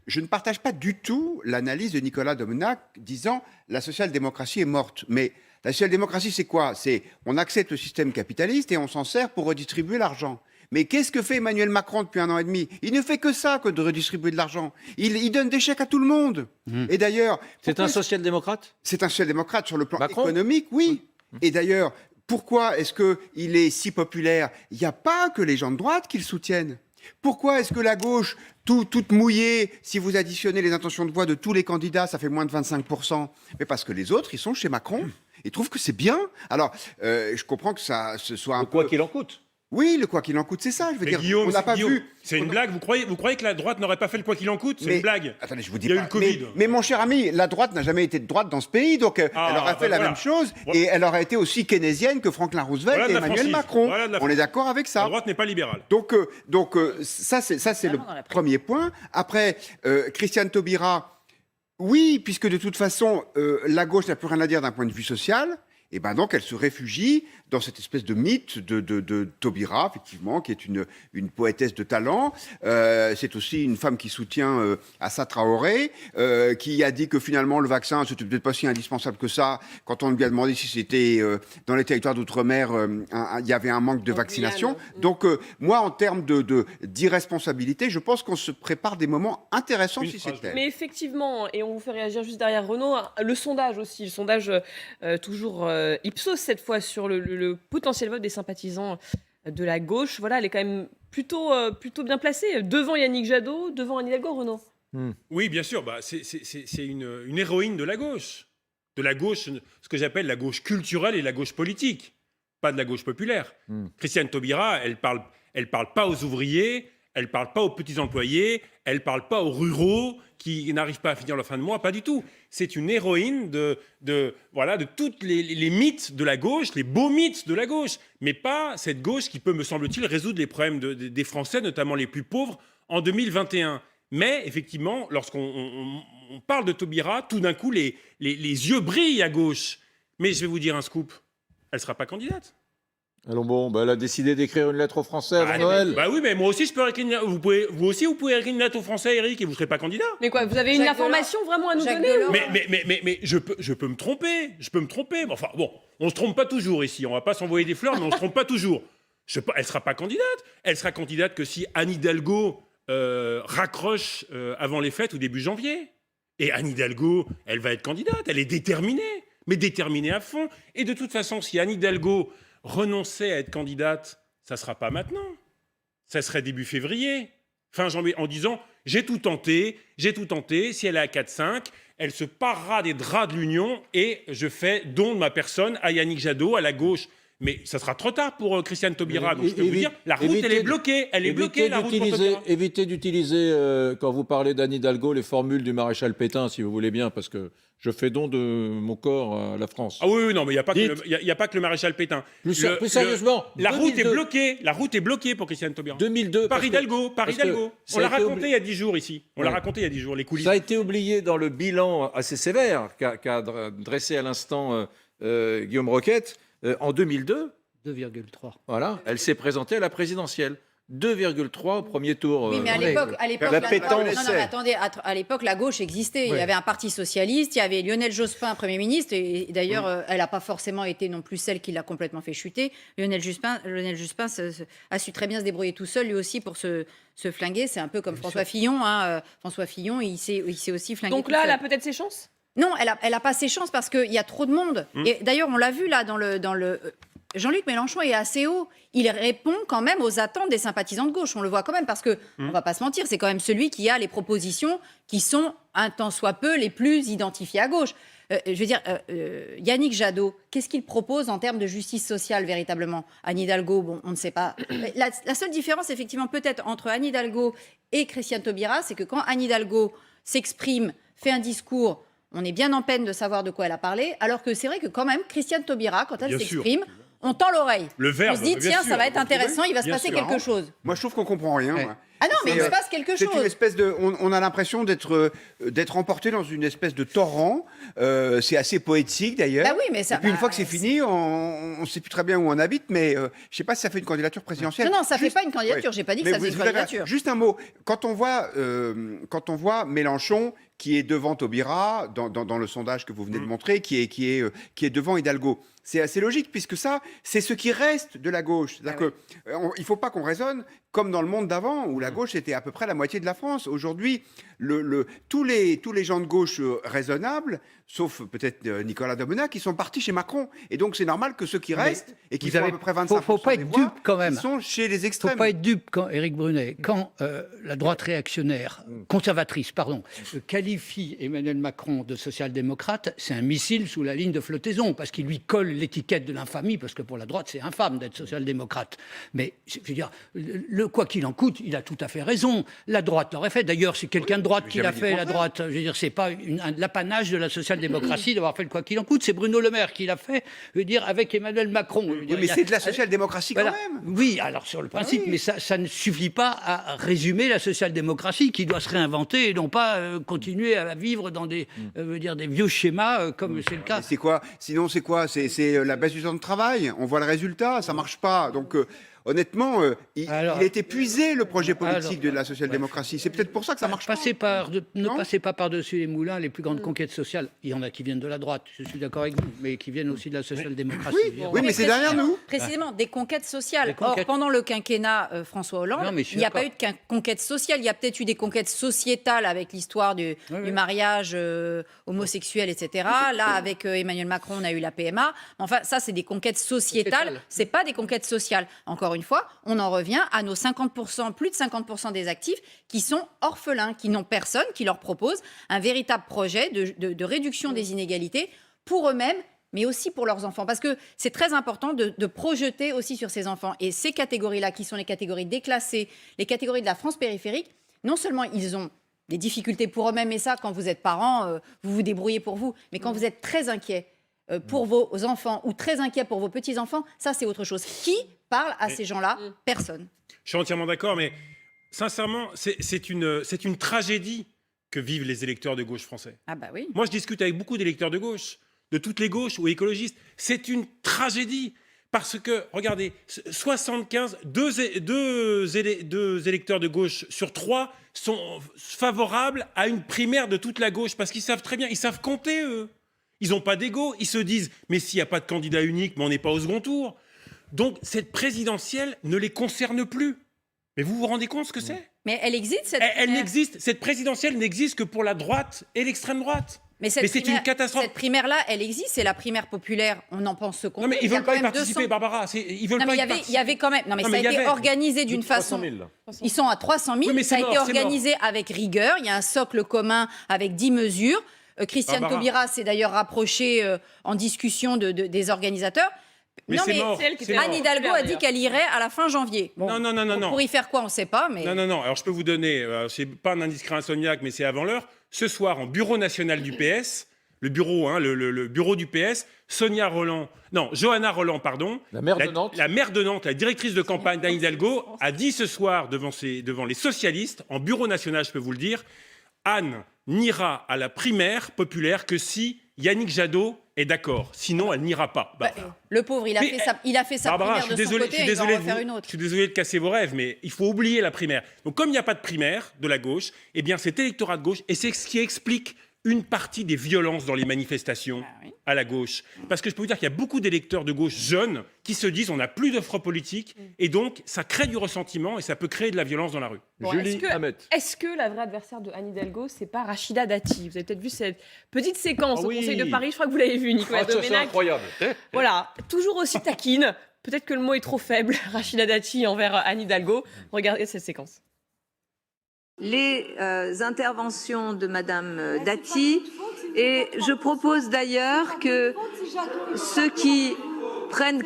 je ne partage pas du tout l'analyse de Nicolas Doménac disant la social-démocratie est morte. Mais la social-démocratie, c'est quoi? C'est on accepte le système capitaliste et on s'en sert pour redistribuer l'argent. Mais qu'est-ce que fait Emmanuel Macron depuis 1 an et demi? Il ne fait que ça, que de redistribuer de l'argent. Il donne des chèques à tout le monde. Et d'ailleurs... C'est un social-démocrate? C'est un social-démocrate sur le plan économique, oui. Et d'ailleurs, pourquoi est-ce qu'il est si populaire? Il n'y a pas que les gens de droite qui le soutiennent. Pourquoi est-ce que la gauche, toute mouillée, si vous additionnez les intentions de voix de tous les candidats, ça fait moins de 25%? Mais parce que les autres, ils sont chez Macron. et trouvent que c'est bien. Alors, je comprends que ça ce soit un Quoi peu... qu'il en coûte. Oui, le quoi qu'il en coûte, c'est ça. Je veux Mais dire, Guillaume, on n'a pas Guillaume, vu. c'est une blague. Vous croyez que la droite n'aurait pas fait le quoi qu'il en coûte? C'est une blague. Attendez, je vous dis Il y a pas. eu le Covid. Mais mon cher ami, la droite n'a jamais été de droite dans ce pays, donc elle aurait fait la même chose, et elle aurait été aussi keynésienne que Franklin Roosevelt Voilà de et la Emmanuel franchise. Macron. Voilà de la On est d'accord avec ça. La droite n'est pas libérale. Donc ça c'est le premier point. Après, Christiane Taubira, oui, puisque de toute façon, la gauche n'a plus rien à dire d'un point de vue social. Et ben donc elle se réfugie dans cette espèce de mythe de Taubira, effectivement, qui est une poétesse de talent. C'est aussi une femme qui soutient Assa Traoré, qui a dit que finalement le vaccin, c'était peut-être pas si indispensable que ça. Quand on lui a demandé si c'était dans les territoires d'outre-mer, il y avait un manque de vaccination. Donc moi, en termes d'irresponsabilité, je pense qu'on se prépare des moments intéressants si c'est tel. Mais effectivement, et on vous fait réagir juste derrière Renaud, le sondage aussi, le sondage toujours Ipsos cette fois sur le potentiel vote des sympathisants de la gauche, voilà, elle est quand même plutôt bien placée, devant Yannick Jadot, devant Anne Hidalgo, Renaud. Oui, bien sûr, c'est une héroïne de la gauche. De la gauche, ce que j'appelle la gauche culturelle et la gauche politique, pas de la gauche populaire. Christiane Taubira, elle parle pas aux ouvriers, elle parle pas aux petits employés, elle parle pas aux ruraux qui n'arrivent pas à finir leur fin de mois, pas du tout. C'est une héroïne de toutes les mythes de la gauche, les beaux mythes de la gauche, mais pas cette gauche qui peut, me semble-t-il, résoudre les problèmes des Français, notamment les plus pauvres, en 2021. Mais effectivement, lorsqu'on parle de Taubira, tout d'un coup, les yeux brillent à gauche. Mais je vais vous dire un scoop, elle ne sera pas candidate. Allons bon, elle a décidé d'écrire une lettre aux Français avant Noël. Bah oui, mais moi aussi je peux écrire vous pouvez écrire une lettre aux Français, Eric, et vous ne serez pas candidat. Mais quoi, vous avez une information vraiment à nous donner Mais je peux me tromper, Mais enfin bon, on se trompe pas toujours ici, on va pas s'envoyer des fleurs, mais on se trompe pas toujours. Elle sera pas candidate. Elle sera candidate que si Anne Hidalgo raccroche avant les fêtes ou début janvier. Et Anne Hidalgo, elle va être candidate, elle est déterminée, mais déterminée à fond. Et de toute façon, si Anne Hidalgo renoncer à être candidate, ça ne sera pas maintenant. Ça serait début février, fin janvier, en disant « j'ai tout tenté, si elle est à 4-5, elle se parera des draps de l'Union et je fais don de ma personne à Yannick Jadot, à la gauche ». Mais ça sera trop tard pour Christiane Taubira. Donc je peux vous dire, la route, elle est bloquée. Elle est bloquée, la route pour Taubira. Évitez d'utiliser, quand vous parlez d'Anne Hidalgo, les formules du maréchal Pétain, si vous voulez bien, parce que je fais don de mon corps à la France. Ah oui, non, mais il n'y a pas que le maréchal Pétain. Plus sérieusement, la route est bloquée. La route est bloquée pour Christiane Taubira. 2002. Par Hidalgo. On l'a raconté il y a 10 jours ici. On l'a raconté il y a 10 jours, les coulisses. Ça a été oublié dans le bilan assez sévère qu'a dressé à l'instant Guillaume Roquette. En 2002, 2,3. Voilà, elle s'est présentée à la présidentielle. 2,3 au premier tour. Oui, mais à l'époque, à l'époque, la gauche existait. Oui. Il y avait un parti socialiste, il y avait Lionel Jospin, Premier ministre, et d'ailleurs, elle n'a pas forcément été non plus celle qui l'a complètement fait chuter. Lionel Jospin a su très bien se débrouiller tout seul, lui aussi, pour se flinguer. C'est un peu comme François Fillon. François Fillon, il s'est aussi flingué. Donc là, elle a peut-être ses chances ? Non, elle a pas ses chances parce qu'il y a trop de monde. Et d'ailleurs, on l'a vu là dans le Jean-Luc Mélenchon est assez haut. Il répond quand même aux attentes des sympathisants de gauche. On le voit quand même parce que, on va pas se mentir, c'est quand même celui qui a les propositions qui sont, un tant soit peu, les plus identifiées à gauche. Je veux dire, Yannick Jadot, qu'est-ce qu'il propose en termes de justice sociale véritablement ? Anne Hidalgo, bon, on ne sait pas. La seule différence, effectivement, peut-être entre Anne Hidalgo et Christiane Taubira, c'est que quand Anne Hidalgo s'exprime, fait un discours, on est bien en peine de savoir de quoi elle a parlé, alors que c'est vrai que quand même, Christiane Taubira, quand elle s'exprime, on tend l'oreille. Le verbe, on se dit, tiens, ça va être intéressant, il va se Bien passer sûr. quelque chose. Moi, je trouve qu'on comprend rien. moi. Ah non, mais il se passe quelque chose. C'est une espèce de. On a l'impression d'être emporté dans une espèce de torrent. C'est assez poétique d'ailleurs. Bah oui, mais ça. Et puis une fois que c'est fini, on ne sait plus très bien où on habite, mais je ne sais pas si ça fait une candidature présidentielle. Non, ça ne fait pas une candidature. J'ai pas dit que ça faisait une candidature. Juste un mot. Quand on voit Mélenchon qui est devant Taubira dans le sondage que vous venez de montrer, qui est devant Hidalgo. C'est assez logique, puisque ça, c'est ce qui reste de la gauche. C'est-à-dire il ne faut pas qu'on raisonne comme dans le monde d'avant, où la gauche était à peu près la moitié de la France. Aujourd'hui, tous les gens de gauche raisonnables sauf peut-être Nicolas Damenat, qui sont partis chez Macron. Et donc c'est normal que ceux qui restent, et qui font à peu près 25% faut pas des être voix, dupe quand même. ils sont chez les Il ne extrêmes. faut pas être dupe quand Éric Brunet, quand la droite réactionnaire, conservatrice, pardon, qualifie Emmanuel Macron de social-démocrate, c'est un missile sous la ligne de flottaison, parce qu'il lui colle l'étiquette de l'infamie, parce que pour la droite, c'est infâme d'être social-démocrate. Mais, je veux dire, quoi qu'il en coûte, il a tout à fait raison. La droite l'aurait fait. D'ailleurs, c'est quelqu'un de droite qui l'a fait, la droite. Je veux dire, c'est pas l'apanage de la social-démocratie d'avoir fait le quoi qu'il en coûte. C'est Bruno Le Maire qui l'a fait, je veux dire, avec Emmanuel Macron. Oui, mais c'est de la social-démocratie quand même. Oui, alors sur le principe, mais ça ne suffit pas à résumer la social-démocratie qui doit se réinventer et non pas continuer à vivre dans des vieux schémas comme c'est le cas. C'est quoi? Sinon, c'est quoi? C'est la baisse du temps de travail. On voit le résultat, ça marche pas. Donc, honnêtement, il a été épuisé, le projet politique de la social-démocratie. C'est peut-être pour ça que ça marche pas. Ne passez pas par-dessus les moulins. Les plus grandes conquêtes sociales, il y en a qui viennent de la droite, je suis d'accord avec vous, mais qui viennent aussi de la social-démocratie. Oui, mais c'est derrière nous. Précisément, des conquêtes sociales. Or, pendant le quinquennat François Hollande, il n'y a pas eu de conquête sociale. Il y a peut-être eu des conquêtes sociétales avec l'histoire du mariage homosexuel, etc. Là, avec Emmanuel Macron, on a eu la PMA. Enfin, ça, c'est des conquêtes sociétales. C'est pas des conquêtes sociales. Encore une fois, on en revient à nos 50%, plus de 50% des actifs qui sont orphelins, qui n'ont personne qui leur propose un véritable projet de réduction des inégalités pour eux-mêmes, mais aussi pour leurs enfants. Parce que c'est très important de projeter aussi sur ces enfants. Et ces catégories-là, qui sont les catégories déclassées, les catégories de la France périphérique, non seulement ils ont des difficultés pour eux-mêmes, et ça, quand vous êtes parents, vous vous débrouillez pour vous, mais quand vous êtes très inquiet pour vos enfants ou très inquiet pour vos petits-enfants, ça, c'est autre chose. Qui parle à ces gens-là? Personne. Je suis entièrement d'accord, mais sincèrement, c'est une tragédie que vivent les électeurs de gauche français. Ah bah oui. Moi, je discute avec beaucoup d'électeurs de gauche, de toutes les gauches ou écologistes. C'est une tragédie. Parce que, regardez, 75, deux électeurs de gauche sur 3 sont favorables à une primaire de toute la gauche. Parce qu'ils savent très bien, ils savent compter, eux. Ils n'ont pas d'ego. Ils se disent, mais s'il n'y a pas de candidat unique, mais on n'est pas au second tour. Donc, cette présidentielle ne les concerne plus. Mais vous vous rendez compte ce que c'est? Mais elle existe, cette elle n'existe. Cette présidentielle n'existe que pour la droite et l'extrême droite. Mais c'est une catastrophe. Cette primaire-là, elle existe, c'est la primaire populaire. On en pense ce qu'on veut. Non, mais ils ne veulent pas y participer, Barbara. Ils veulent pas y participer. Il y avait quand même. Non, mais ça a été organisé d'une façon. Ils sont à 300 000. Oui, mais ça a été organisé avec rigueur. Il y a un socle commun avec 10 mesures. Christiane Taubira s'est d'ailleurs rapprochée en discussion des organisateurs. Mais c'est mort. Anne Hidalgo a dit qu'elle irait à la fin janvier. Bon, non. Pour y faire quoi, on ne sait pas. Mais... Non. Alors, je peux vous donner, c'est pas un indiscret insomniaque, mais c'est avant l'heure. Ce soir, en bureau national du PS, le bureau du PS, Johanna Roland, pardon. La maire de Nantes. La maire de Nantes, la directrice de campagne d'Anne Hidalgo, a dit ce soir devant les socialistes, en bureau national, je peux vous le dire, Anne n'ira à la primaire populaire que si Yannick Jadot est d'accord. Sinon, elle n'ira pas. Le pauvre, il a fait sa Barbara, primaire de son côté, il va en refaire une autre. Je suis désolé de casser vos rêves, mais il faut oublier la primaire. Donc, comme il n'y a pas de primaire de la gauche, eh bien, cet électorat de gauche, et c'est ce qui explique une partie des violences dans les manifestations à la gauche. Parce que je peux vous dire qu'il y a beaucoup d'électeurs de gauche jeunes qui se disent on n'a plus d'offres politiques, et donc ça crée du ressentiment et ça peut créer de la violence dans la rue. Bon, est-ce que la vraie adversaire de Anne Hidalgo, c'est pas Rachida Dati? Vous avez peut-être vu cette petite séquence au Conseil de Paris, je crois que vous l'avez vu, Nicolas Domenech. C'est incroyable. Voilà, toujours aussi taquine. Peut-être que le mot est trop faible, Rachida Dati envers Anne Hidalgo. Regardez cette séquence. Les interventions de Madame Dati, et je propose d'ailleurs que ceux qui prennent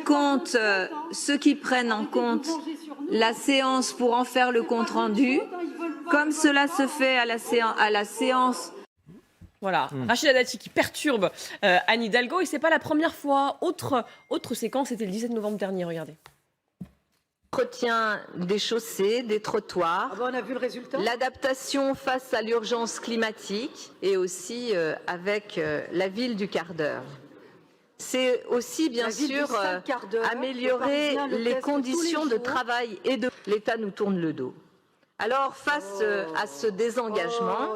en compte la séance pour en faire le compte-rendu, comme cela se fait à la séance. Voilà, Rachida Dati qui perturbe Anne Hidalgo, et c'est pas la première fois. Autre séquence, c'était le 17 novembre dernier, regardez. Entretien des chaussées, des trottoirs, on a vu le résultat. L'adaptation face à l'urgence climatique et aussi avec la ville du quart d'heure. C'est aussi bien sûr améliorer les conditions de travail et de l'État nous tourne le dos. Alors face à ce désengagement,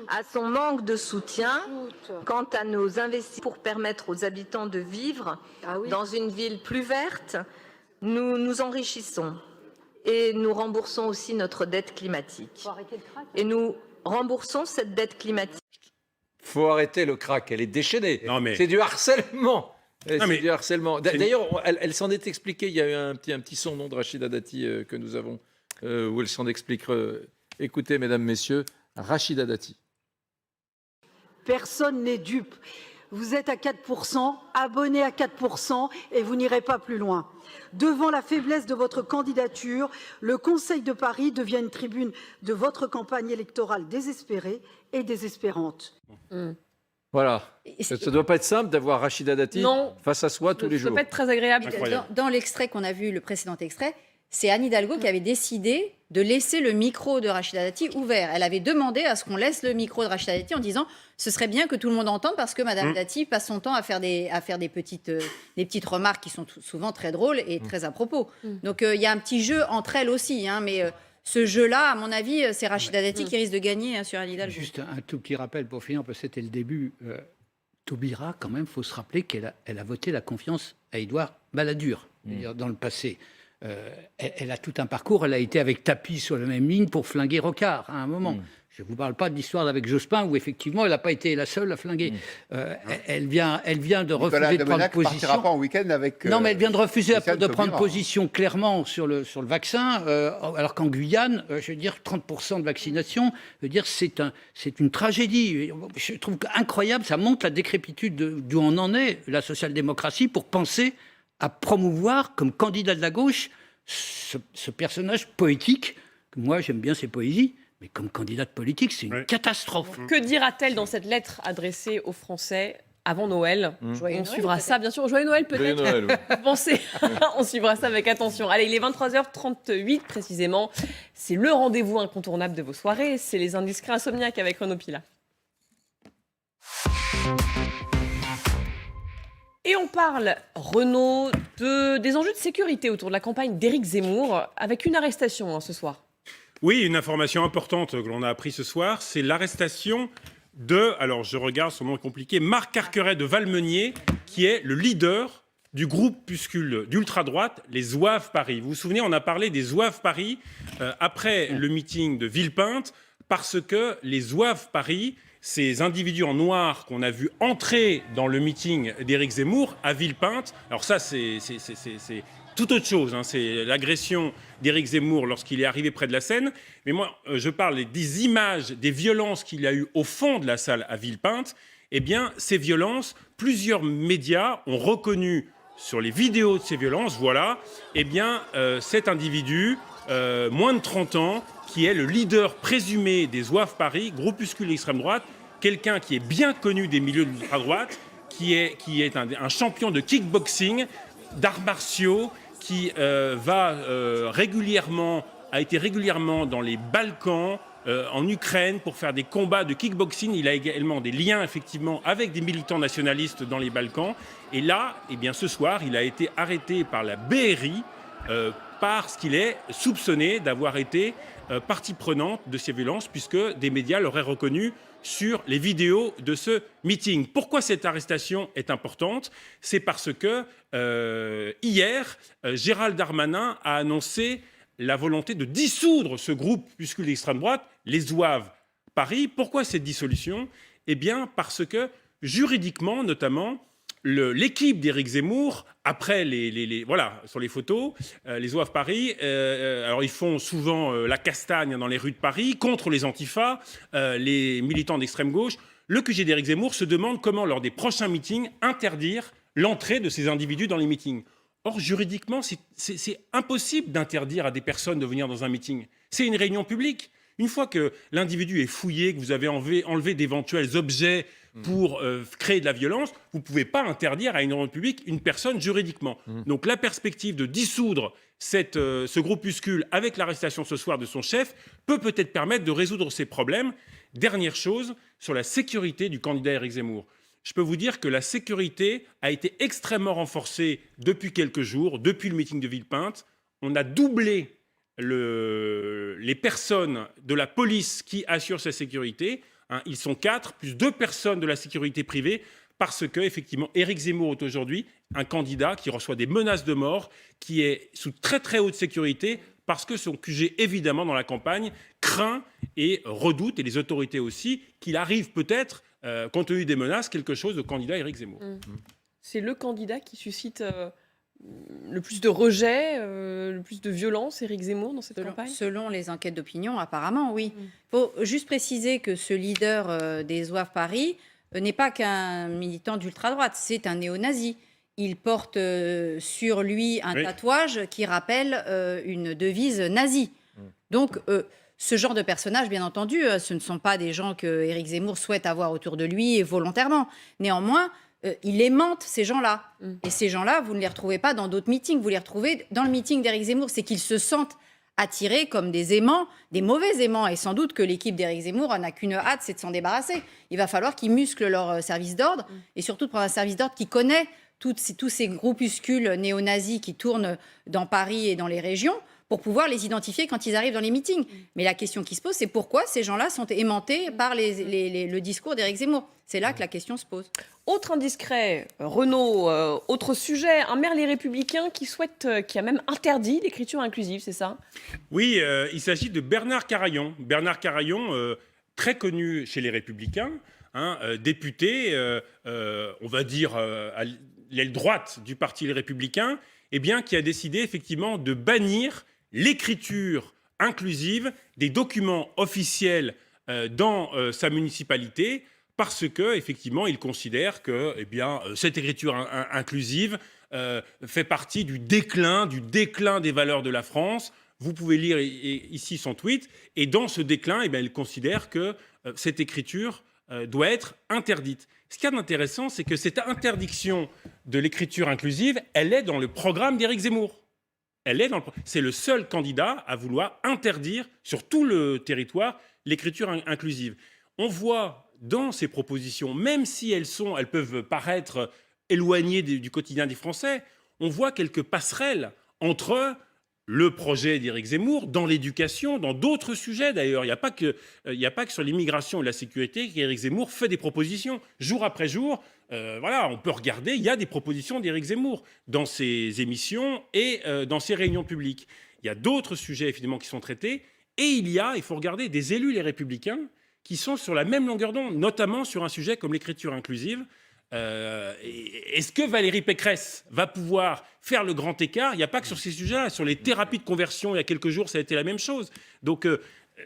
à son manque de soutien quant à nos investissements pour permettre aux habitants de vivre dans une ville plus verte, nous nous enrichissons et nous remboursons aussi notre dette climatique. Et nous remboursons cette dette climatique. faut arrêter le crack. Elle est déchaînée. Non, mais- C'est du harcèlement. Non, mais- Du harcèlement. D'ailleurs, elle s'en est expliquée. Il y a eu un petit son de Rachida Dati que nous avons, où elle s'en explique. Écoutez, mesdames, messieurs, Rachida Dati. Personne n'est dupe. Vous êtes à 4%, abonné à 4%, et vous n'irez pas plus loin. Devant la faiblesse de votre candidature, le Conseil de Paris devient une tribune de votre campagne électorale désespérée et désespérante. Voilà. Ça ne doit pas être simple d'avoir Rachida Dati Non. face à soi tous les Ça jours. peut être très agréable. Dans l'extrait qu'on a vu, le précédent extrait, c'est Anne Hidalgo qui avait décidé de laisser le micro de Rachida Dati ouvert. Elle avait demandé à ce qu'on laisse le micro de Rachida Dati en disant ce serait bien que tout le monde entende parce que Madame Dati passe son temps à faire des petites remarques qui sont souvent très drôles et très à propos. Donc il y a un petit jeu entre elles aussi, hein, mais ce jeu-là, à mon avis, c'est Rachida Dati qui risque de gagner sur Anne Hidalgo. Juste un tout petit rappel pour finir, parce que c'était le début. Taubira, quand même, il faut se rappeler qu'elle a voté la confiance à Édouard Balladur dans le passé. Elle a tout un parcours. Elle a été avec Tapie sur la même ligne pour flinguer Rocard à un moment. Je ne vous parle pas de l'histoire avec Jospin où effectivement elle n'a pas été la seule à flinguer. Elle vient de refuser de prendre position. Partira pas en week-end avec. Non, mais elle vient de refuser Christiane de prendre Taubira. position clairement sur le vaccin, alors qu'en Guyane, je veux dire 30% de vaccination, je veux dire c'est une tragédie. Je trouve incroyable, ça montre la décrépitude d'où on en est la social-démocratie pour penser à promouvoir comme candidat de la gauche ce personnage poétique. Moi, j'aime bien ses poésies. Mais comme candidate politique, c'est une catastrophe. Que dira-t-elle dans cette lettre adressée aux Français avant Noël? Joyeux On Noël, suivra ça, bien sûr. Joyeux Noël, peut-être. Joyeux Noël, oui. Vous pensez On suivra ça avec attention. Allez, il est 23h38 précisément. C'est le rendez-vous incontournable de vos soirées. C'est les Indiscrets Insomniaques avec Renaud Pila. Et on parle, Renaud, des enjeux de sécurité autour de la campagne d'Éric Zemmour, avec une arrestation ce soir. Oui, une information importante que l'on a appris ce soir, c'est l'arrestation de, alors je regarde, son nom est compliqué, Marc Carqueret de Valmenier, qui est le leader du groupuscule d'ultra-droite, les Zouaves Paris. Vous vous souvenez, on a parlé des Zouaves Paris après le meeting de Villepinte, parce que les Zouaves Paris, ces individus en noir qu'on a vu entrer dans le meeting d'Éric Zemmour à Villepinte, alors ça c'est tout autre chose, hein. C'est l'agression d'Éric Zemmour lorsqu'il est arrivé près de la scène. Mais moi, je parle des images, des violences qu'il y a eu au fond de la salle à Villepinte. Eh bien, ces violences, plusieurs médias ont reconnu sur les vidéos de ces violences, voilà, eh bien, cet individu, moins de 30 ans, qui est le leader présumé des Zouaves Paris, groupuscule d'extrême droite, quelqu'un qui est bien connu des milieux de l'ultra-droite, qui est un champion de kickboxing, d'arts martiaux, qui a été régulièrement dans les Balkans, en Ukraine, pour faire des combats de kickboxing. Il a également des liens, effectivement, avec des militants nationalistes dans les Balkans. Et là, eh bien, ce soir, il a été arrêté par la BRI parce qu'il est soupçonné d'avoir été partie prenante de ces violences, puisque des médias l'auraient reconnu sur les vidéos de ce meeting. Pourquoi cette arrestation est importante? C'est parce que hier, Gérald Darmanin a annoncé la volonté de dissoudre ce groupuscule d'extrême droite, les Zouaves Paris. Pourquoi cette dissolution? Eh bien, parce que juridiquement, notamment, l'équipe d'Éric Zemmour, après voilà, sur les photos, les Zouaves Paris, alors ils font souvent la castagne dans les rues de Paris contre les antifas, les militants d'extrême gauche. Le QG d'Éric Zemmour se demande comment, lors des prochains meetings, interdire l'entrée de ces individus dans les meetings. Or, juridiquement, c'est impossible d'interdire à des personnes de venir dans un meeting. C'est une réunion publique. Une fois que l'individu est fouillé, que vous avez enlevé d'éventuels objets pour créer de la violence, vous ne pouvez pas interdire à une réunion publique une personne juridiquement. Donc la perspective de dissoudre ce groupuscule avec l'arrestation ce soir de son chef peut-être permettre de résoudre ces problèmes. Dernière chose, sur la sécurité du candidat Éric Zemmour. Je peux vous dire que la sécurité a été extrêmement renforcée depuis quelques jours, depuis le meeting de Villepinte. On a doublé les personnes de la police qui assurent sa sécurité. Ils sont 4, plus 2 personnes de la sécurité privée, parce que, effectivement, Éric Zemmour est aujourd'hui un candidat qui reçoit des menaces de mort, qui est sous très très haute sécurité, parce que son QG, évidemment, dans la campagne, craint et redoute, et les autorités aussi, qu'il arrive peut-être compte tenu des menaces, quelque chose au candidat Éric Zemmour. C'est le candidat qui suscite le plus de rejet, le plus de violence, Éric Zemmour, dans cette campagne? Selon les enquêtes d'opinion, apparemment, oui. Il faut juste préciser que ce leader des Zouaves Paris n'est pas qu'un militant d'ultra-droite, c'est un néo-nazi. Il porte sur lui un tatouage qui rappelle une devise nazie. Donc, ce genre de personnages, bien entendu, ce ne sont pas des gens que Éric Zemmour souhaite avoir autour de lui volontairement. Néanmoins, il aimante ces gens-là. Et ces gens-là, vous ne les retrouvez pas dans d'autres meetings. Vous les retrouvez dans le meeting d'Éric Zemmour. C'est qu'ils se sentent attirés comme des aimants, des mauvais aimants. Et sans doute que l'équipe d'Éric Zemmour n'a qu'une hâte, c'est de s'en débarrasser. Il va falloir qu'ils musclent leur service d'ordre et surtout de prendre un service d'ordre qui connaît tous ces groupuscules néo-nazis qui tournent dans Paris et dans les régions pour pouvoir les identifier quand ils arrivent dans les meetings. Mais la question qui se pose, c'est pourquoi ces gens-là sont aimantés par le discours d'Éric Zemmour. C'est là que la question se pose. Autre indiscret, Renaud, autre sujet, un maire Les Républicains qui a même interdit l'écriture inclusive, c'est ça? Oui, il s'agit de Bernard Carayon. Bernard Carayon, très connu chez Les Républicains, député, on va dire, à l'aile droite du parti Les Républicains, qui a décidé effectivement de bannir l'écriture inclusive des documents officiels dans sa municipalité, parce que effectivement, il considère que cette écriture inclusive fait partie du déclin des valeurs de la France. Vous pouvez lire ici son tweet, et dans ce déclin, il considère que cette écriture doit être interdite. Ce qu'il y a d'intéressant, c'est que cette interdiction de l'écriture inclusive, elle est dans le programme d'Éric Zemmour. C'est le seul candidat à vouloir interdire sur tout le territoire l'écriture inclusive. On voit dans ces propositions, même si elles peuvent paraître éloignées du quotidien des Français, on voit quelques passerelles entre le projet d'Éric Zemmour dans l'éducation, dans d'autres sujets d'ailleurs. Il n'y a pas que sur l'immigration et la sécurité qu'Éric Zemmour fait des propositions. Jour après jour, on peut regarder, il y a des propositions d'Éric Zemmour dans ses émissions et dans ses réunions publiques. Il y a d'autres sujets évidemment qui sont traités, et il faut regarder des élus Les Républicains qui sont sur la même longueur d'onde, notamment sur un sujet comme l'écriture inclusive. Est-ce que Valérie Pécresse va pouvoir faire le grand écart? Il n'y a pas que sur ces sujets-là. Sur les thérapies de conversion, il y a quelques jours, ça a été la même chose. Donc,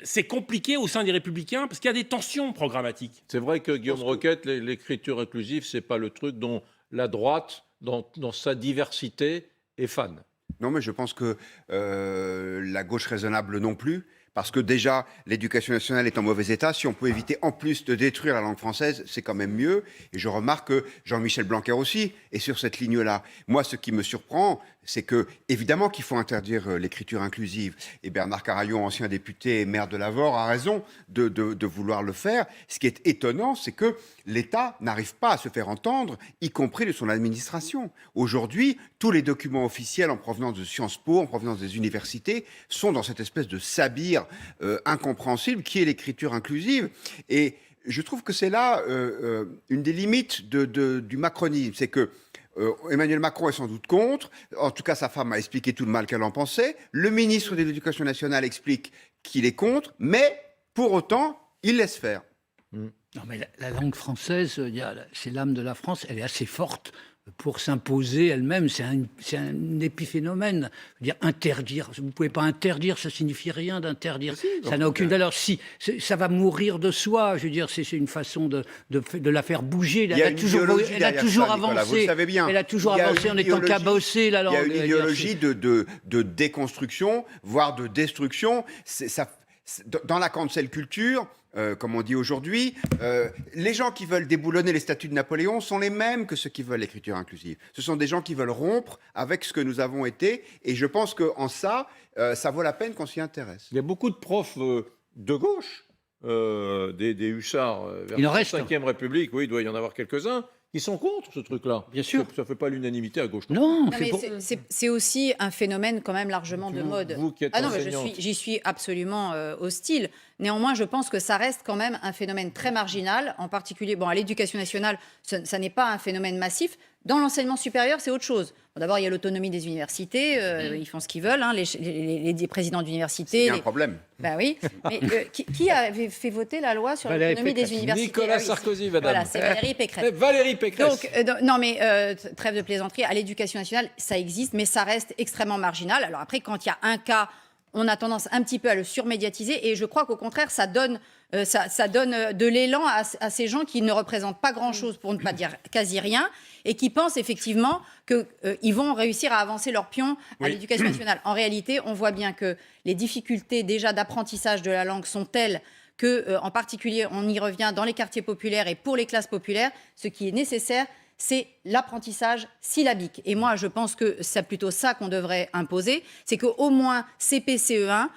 c'est compliqué au sein des Républicains parce qu'il y a des tensions programmatiques. C'est vrai que Guillaume Roquette, l'écriture inclusive, c'est pas le truc dont la droite, dans sa diversité, est fan. Non, mais je pense que la gauche raisonnable non plus. Parce que déjà, l'éducation nationale est en mauvais état. Si on peut éviter en plus de détruire la langue française, c'est quand même mieux. Et je remarque que Jean-Michel Blanquer aussi est sur cette ligne-là. Moi, ce qui me surprend, c'est que, évidemment, qu'il faut interdire l'écriture inclusive. Et Bernard Carayon, ancien député et maire de Lavore, a raison de vouloir le faire. Ce qui est étonnant, c'est que l'État n'arrive pas à se faire entendre, y compris de son administration. Aujourd'hui, tous les documents officiels en provenance de Sciences Po, en provenance des universités, sont dans cette espèce de sabir incompréhensible qui est l'écriture inclusive. Et je trouve que c'est là une des limites du macronisme. C'est que Emmanuel Macron est sans doute contre. En tout cas, sa femme a expliqué tout le mal qu'elle en pensait. Le ministre de l'Éducation nationale explique qu'il est contre, mais pour autant, il laisse faire. Non, mais la langue française, c'est l'âme de la France, elle est assez forte pour s'imposer elle-même. C'est un épiphénomène. Je veux dire, interdire, vous ne pouvez pas interdire, ça signifie rien d'interdire. Ça n'a aucune valeur. Si, ça va mourir de soi. Je veux dire, c'est une façon de la faire bouger. Elle a toujours avancé. Vous le savez bien. Elle a toujours avancé en étant cabossée, la langue. Il y a une idéologie de déconstruction, voire de destruction. Dans la cancel culture, comme on dit aujourd'hui, les gens qui veulent déboulonner les statuts de Napoléon sont les mêmes que ceux qui veulent l'écriture inclusive. Ce sont des gens qui veulent rompre avec ce que nous avons été, et je pense qu'en ça, ça vaut la peine qu'on s'y intéresse. Il y a beaucoup de profs de gauche, des hussards vers la 5e République, oui, il doit y en avoir quelques-uns, qui sont contre ce truc-là. Bien sûr. Ça ne fait pas l'unanimité à gauche. Non, c'est aussi un phénomène quand même largement de mode. Vous qui êtes enseignante. J'y suis absolument hostile. Néanmoins, je pense que ça reste quand même un phénomène très marginal, en particulier à l'éducation nationale, ça n'est pas un phénomène massif. Dans l'enseignement supérieur, c'est autre chose. Bon, d'abord, il y a l'autonomie des universités. Ils font ce qu'ils veulent, hein, les présidents d'universités. C'est un problème. Ben oui. Mais qui avait fait voter la loi sur l'autonomie des universités? Nicolas Sarkozy, madame. Voilà, c'est Valérie Pécresse. Valérie Pécresse. Donc, non, mais trêve de plaisanterie. À l'éducation nationale, ça existe, mais ça reste extrêmement marginal. Alors après, quand il y a un cas, on a tendance un petit peu à le surmédiatiser. Et je crois qu'au contraire, ça donne de l'élan à ces gens qui ne représentent pas grand-chose, pour ne pas dire quasi rien, et qui pensent effectivement qu'ils vont réussir à avancer leur pion à l'éducation nationale. En réalité, on voit bien que les difficultés déjà d'apprentissage de la langue sont telles que, en particulier, on y revient dans les quartiers populaires et pour les classes populaires, ce qui est nécessaire, c'est l'apprentissage syllabique. Et moi, je pense que c'est plutôt ça qu'on devrait imposer, c'est qu'au moins CP, CE1,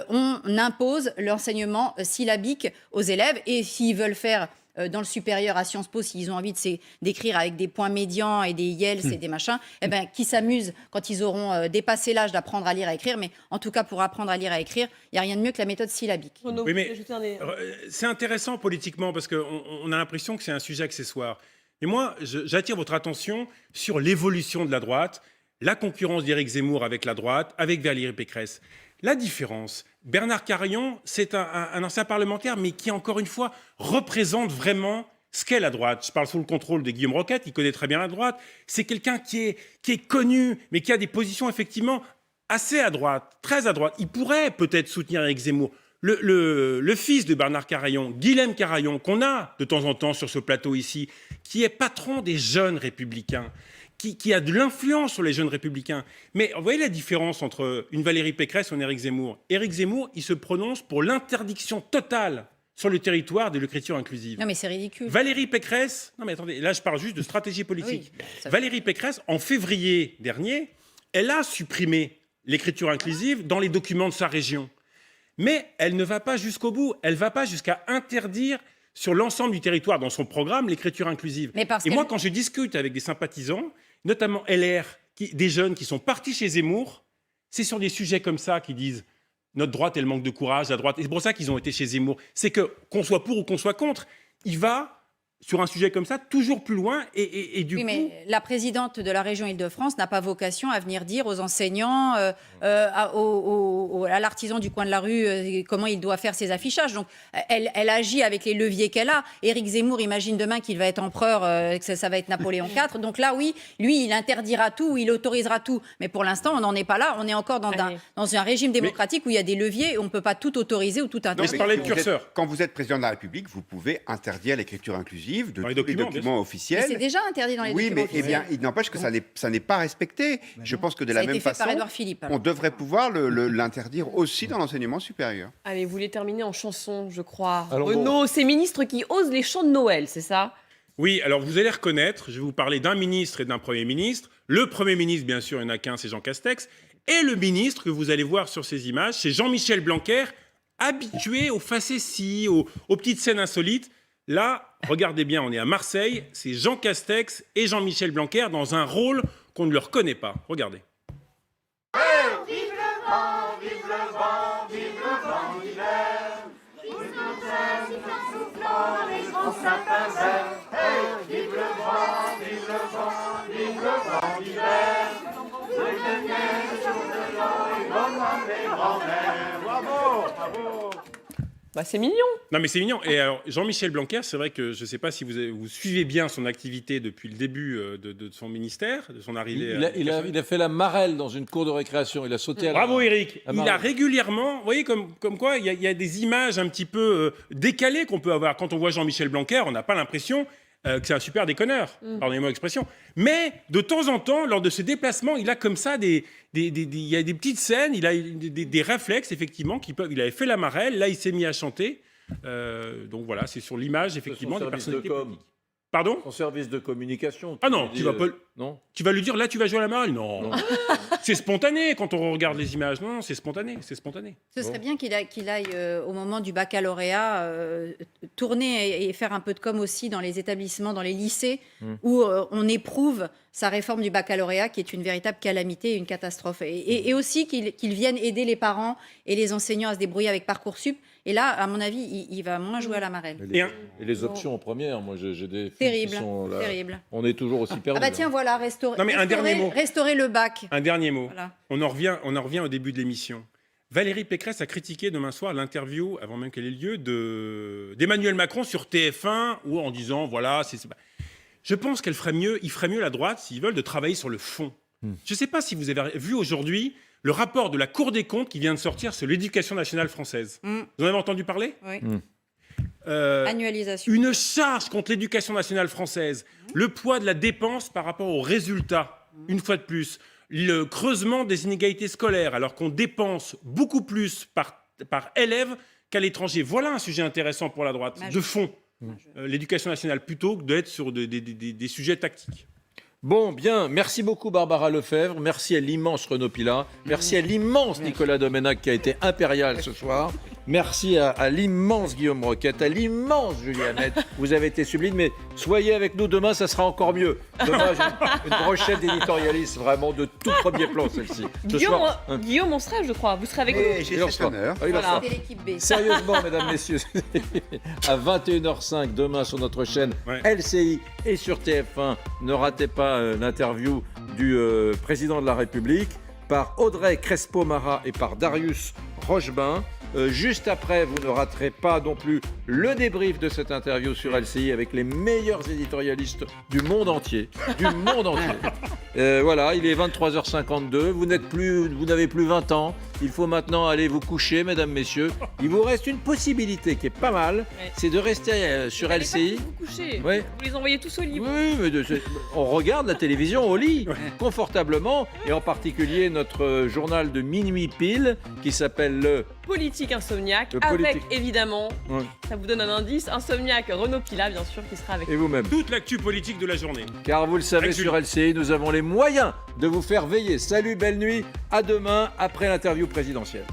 on impose l'enseignement syllabique aux élèves. Et s'ils veulent faire dans le supérieur à Sciences Po, s'ils ont envie d'écrire avec des points médians et des YELS et des machins, eh ben, qui s'amusent quand ils auront dépassé l'âge d'apprendre à lire et à écrire. Mais en tout cas, pour apprendre à lire et à écrire, il n'y a rien de mieux que la méthode syllabique. Oui, mais c'est intéressant politiquement parce qu'on a l'impression que c'est un sujet accessoire. Et moi, j'attire votre attention sur l'évolution de la droite, la concurrence d'Éric Zemmour avec la droite, avec Valérie Pécresse. La différence, Bernard Carayon, c'est un ancien parlementaire, mais qui, encore une fois, représente vraiment ce qu'est la droite. Je parle sous le contrôle de Guillaume Roquette, il connaît très bien la droite. C'est quelqu'un qui est connu, mais qui a des positions effectivement assez à droite, très à droite. Il pourrait peut-être soutenir Éric Zemmour. Le fils de Bernard Carayon, Guilhem Carayon, qu'on a de temps en temps sur ce plateau ici, qui est patron des jeunes républicains, qui a de l'influence sur les jeunes républicains. Mais vous voyez la différence entre une Valérie Pécresse et un Éric Zemmour. Éric Zemmour, il se prononce pour l'interdiction totale sur le territoire de l'écriture inclusive. Non mais c'est ridicule. Valérie Pécresse, non mais attendez, là je parle juste de stratégie politique. Oui, Valérie Pécresse, en février dernier, elle a supprimé l'écriture inclusive dans les documents de sa région. Mais elle ne va pas jusqu'au bout. Elle ne va pas jusqu'à interdire sur l'ensemble du territoire, dans son programme, l'écriture inclusive. Et moi, quand je discute avec des sympathisants, notamment LR, des jeunes qui sont partis chez Zemmour, c'est sur des sujets comme ça qu'ils disent notre droite, elle manque de courage, la droite. Et c'est pour ça qu'ils ont été chez Zemmour. C'est que, qu'on soit pour ou qu'on soit contre, il va, sur un sujet comme ça, toujours plus loin. Et du coup... mais la présidente de la région Île-de-France n'a pas vocation à venir dire aux enseignants, à l'artisan du coin de la rue, comment il doit faire ses affichages. Donc, elle agit avec les leviers qu'elle a. Éric Zemmour imagine demain qu'il va être empereur, que ça va être Napoléon IV. Donc là, oui, lui, il interdira tout, il autorisera tout. Mais pour l'instant, on n'en est pas là. On est encore dans un régime démocratique où il y a des leviers et on ne peut pas tout autoriser ou tout interdire. Mais je parlais de curseur. Quand vous êtes président de la République, vous pouvez interdire l'écriture inclusive de tous les documents officiels. Mais c'est déjà interdit dans les documents officiels. Oui, mais il n'empêche que ça n'est pas respecté. Je pense que de la même façon, on devrait pouvoir l'interdire aussi dans l'enseignement supérieur. Allez, vous voulez terminer en chanson, je crois. Renaud, ces ministres qui osent les chants de Noël, c'est ça? Oui, alors vous allez reconnaître, je vais vous parler d'un ministre et d'un Premier ministre. Le Premier ministre, bien sûr, il n'y en a qu'un, c'est Jean Castex. Et le ministre que vous allez voir sur ces images, c'est Jean-Michel Blanquer, habitué aux facéties, aux petites scènes insolites. Là, regardez bien, on est à Marseille, c'est Jean Castex et Jean-Michel Blanquer dans un rôle qu'on ne leur connaît pas. Regardez. Vive le vent, vive le vent, vive le vent d'hiver. Vive en soufflant les grands sapins verts. Vive le vent, vive le vent, vive le vent d'hiver. Vive le miel sur de l'eau et comme les grands-mères. Bravo, bravo. Bah, c'est mignon. Non, mais c'est mignon. Et alors, Jean-Michel Blanquer, c'est vrai que je ne sais pas si vous suivez bien son activité depuis le début de son ministère, de son arrivée. Il a fait la marelle dans une cour de récréation. Il a sauté à Bravo, Éric. Il a régulièrement, vous voyez, comme quoi, il y a des images un petit peu décalées qu'on peut avoir. Quand on voit Jean-Michel Blanquer, on n'a pas l'impression que c'est un super déconneur, pardonnez-moi l'expression. Mais de temps en temps, lors de ses déplacements, il a comme ça il y a des petites scènes, il a des réflexes, effectivement, il avait fait la marelle, là il s'est mis à chanter. Donc voilà, c'est sur l'image, effectivement, des personnalités politiques. Pardon ? Son service de communication. Ah non, tu vas lui dire, là tu vas jouer à la marelle ? Non. C'est spontané quand on regarde les images. Non, c'est spontané, c'est spontané. Ce serait bien qu'il aille au moment du baccalauréat tourner et faire un peu de com aussi dans les établissements, dans les lycées, où on éprouve sa réforme du baccalauréat, qui est une véritable calamité et une catastrophe. Et aussi qu'il vienne aider les parents et les enseignants à se débrouiller avec Parcoursup. Et là, à mon avis, il va moins jouer à la marelle. Et les options en première, moi j'ai des filles Terrible, qui sont là. terrible. On est toujours aussi perdus. Ah bah tiens, voilà, restaurer le bac. Un dernier mot. Voilà. On en revient au début de l'émission. Valérie Pécresse a critiqué demain soir l'interview, avant même qu'elle ait lieu, d'Emmanuel Macron sur TF1, où en disant, voilà, je pense il ferait mieux la droite, s'ils veulent, de travailler sur le fond. Je ne sais pas si vous avez vu aujourd'hui le rapport de la Cour des comptes qui vient de sortir sur l'éducation nationale française. Vous en avez entendu parler? Oui. Annualisation. Une charge contre l'éducation nationale française, le poids de la dépense par rapport aux résultats, une fois de plus, le creusement des inégalités scolaires, alors qu'on dépense beaucoup plus par élève qu'à l'étranger. Voilà un sujet intéressant pour la droite, de fond. L'éducation nationale, plutôt que d'être sur des sujets tactiques. Bon, bien, merci beaucoup Barbara Lefebvre, merci à l'immense Renaud Pilat, merci à l'immense Nicolas Doménac qui a été impérial ce soir, merci à l'immense Guillaume Roquette, à l'immense Julie Hamet, vous avez été sublime, mais soyez avec nous demain, ça sera encore mieux. Demain, j'ai une brochette d'éditorialistes vraiment de tout premier plan celle-ci. Guillaume, on sera, je crois, vous serez avec nous. J'ai cet honneur. Voilà. Sérieusement, mesdames, messieurs, à 21h05 demain sur notre chaîne LCI et sur TF1, ne ratez pas l'interview du président de la République par Audrey Crespo-Mara et par Darius Rochebain. Juste après, vous ne raterez pas non plus le débrief de cette interview sur LCI avec les meilleurs éditorialistes du monde entier. Du monde entier. Voilà, il est 23h52, vous n'avez plus 20 ans. Il faut maintenant aller vous coucher, mesdames, messieurs. Il vous reste une possibilité qui est pas mal, c'est de rester sur LCI. Vous coucher, Ouais. vous les envoyez tous au lit. Oui, mais on regarde la télévision au lit, confortablement, et en particulier notre journal de minuit pile qui s'appelle le Politique Insomniaque, avec évidemment, ça vous donne un indice, Insomniaque Renaud Pilat, bien sûr, qui sera avec Et vous-même. Toute l'actu politique de la journée. Car vous le savez, sur LCI, nous avons les moyens de vous faire veiller. Salut, belle nuit, à demain, après l'interview présidentielle.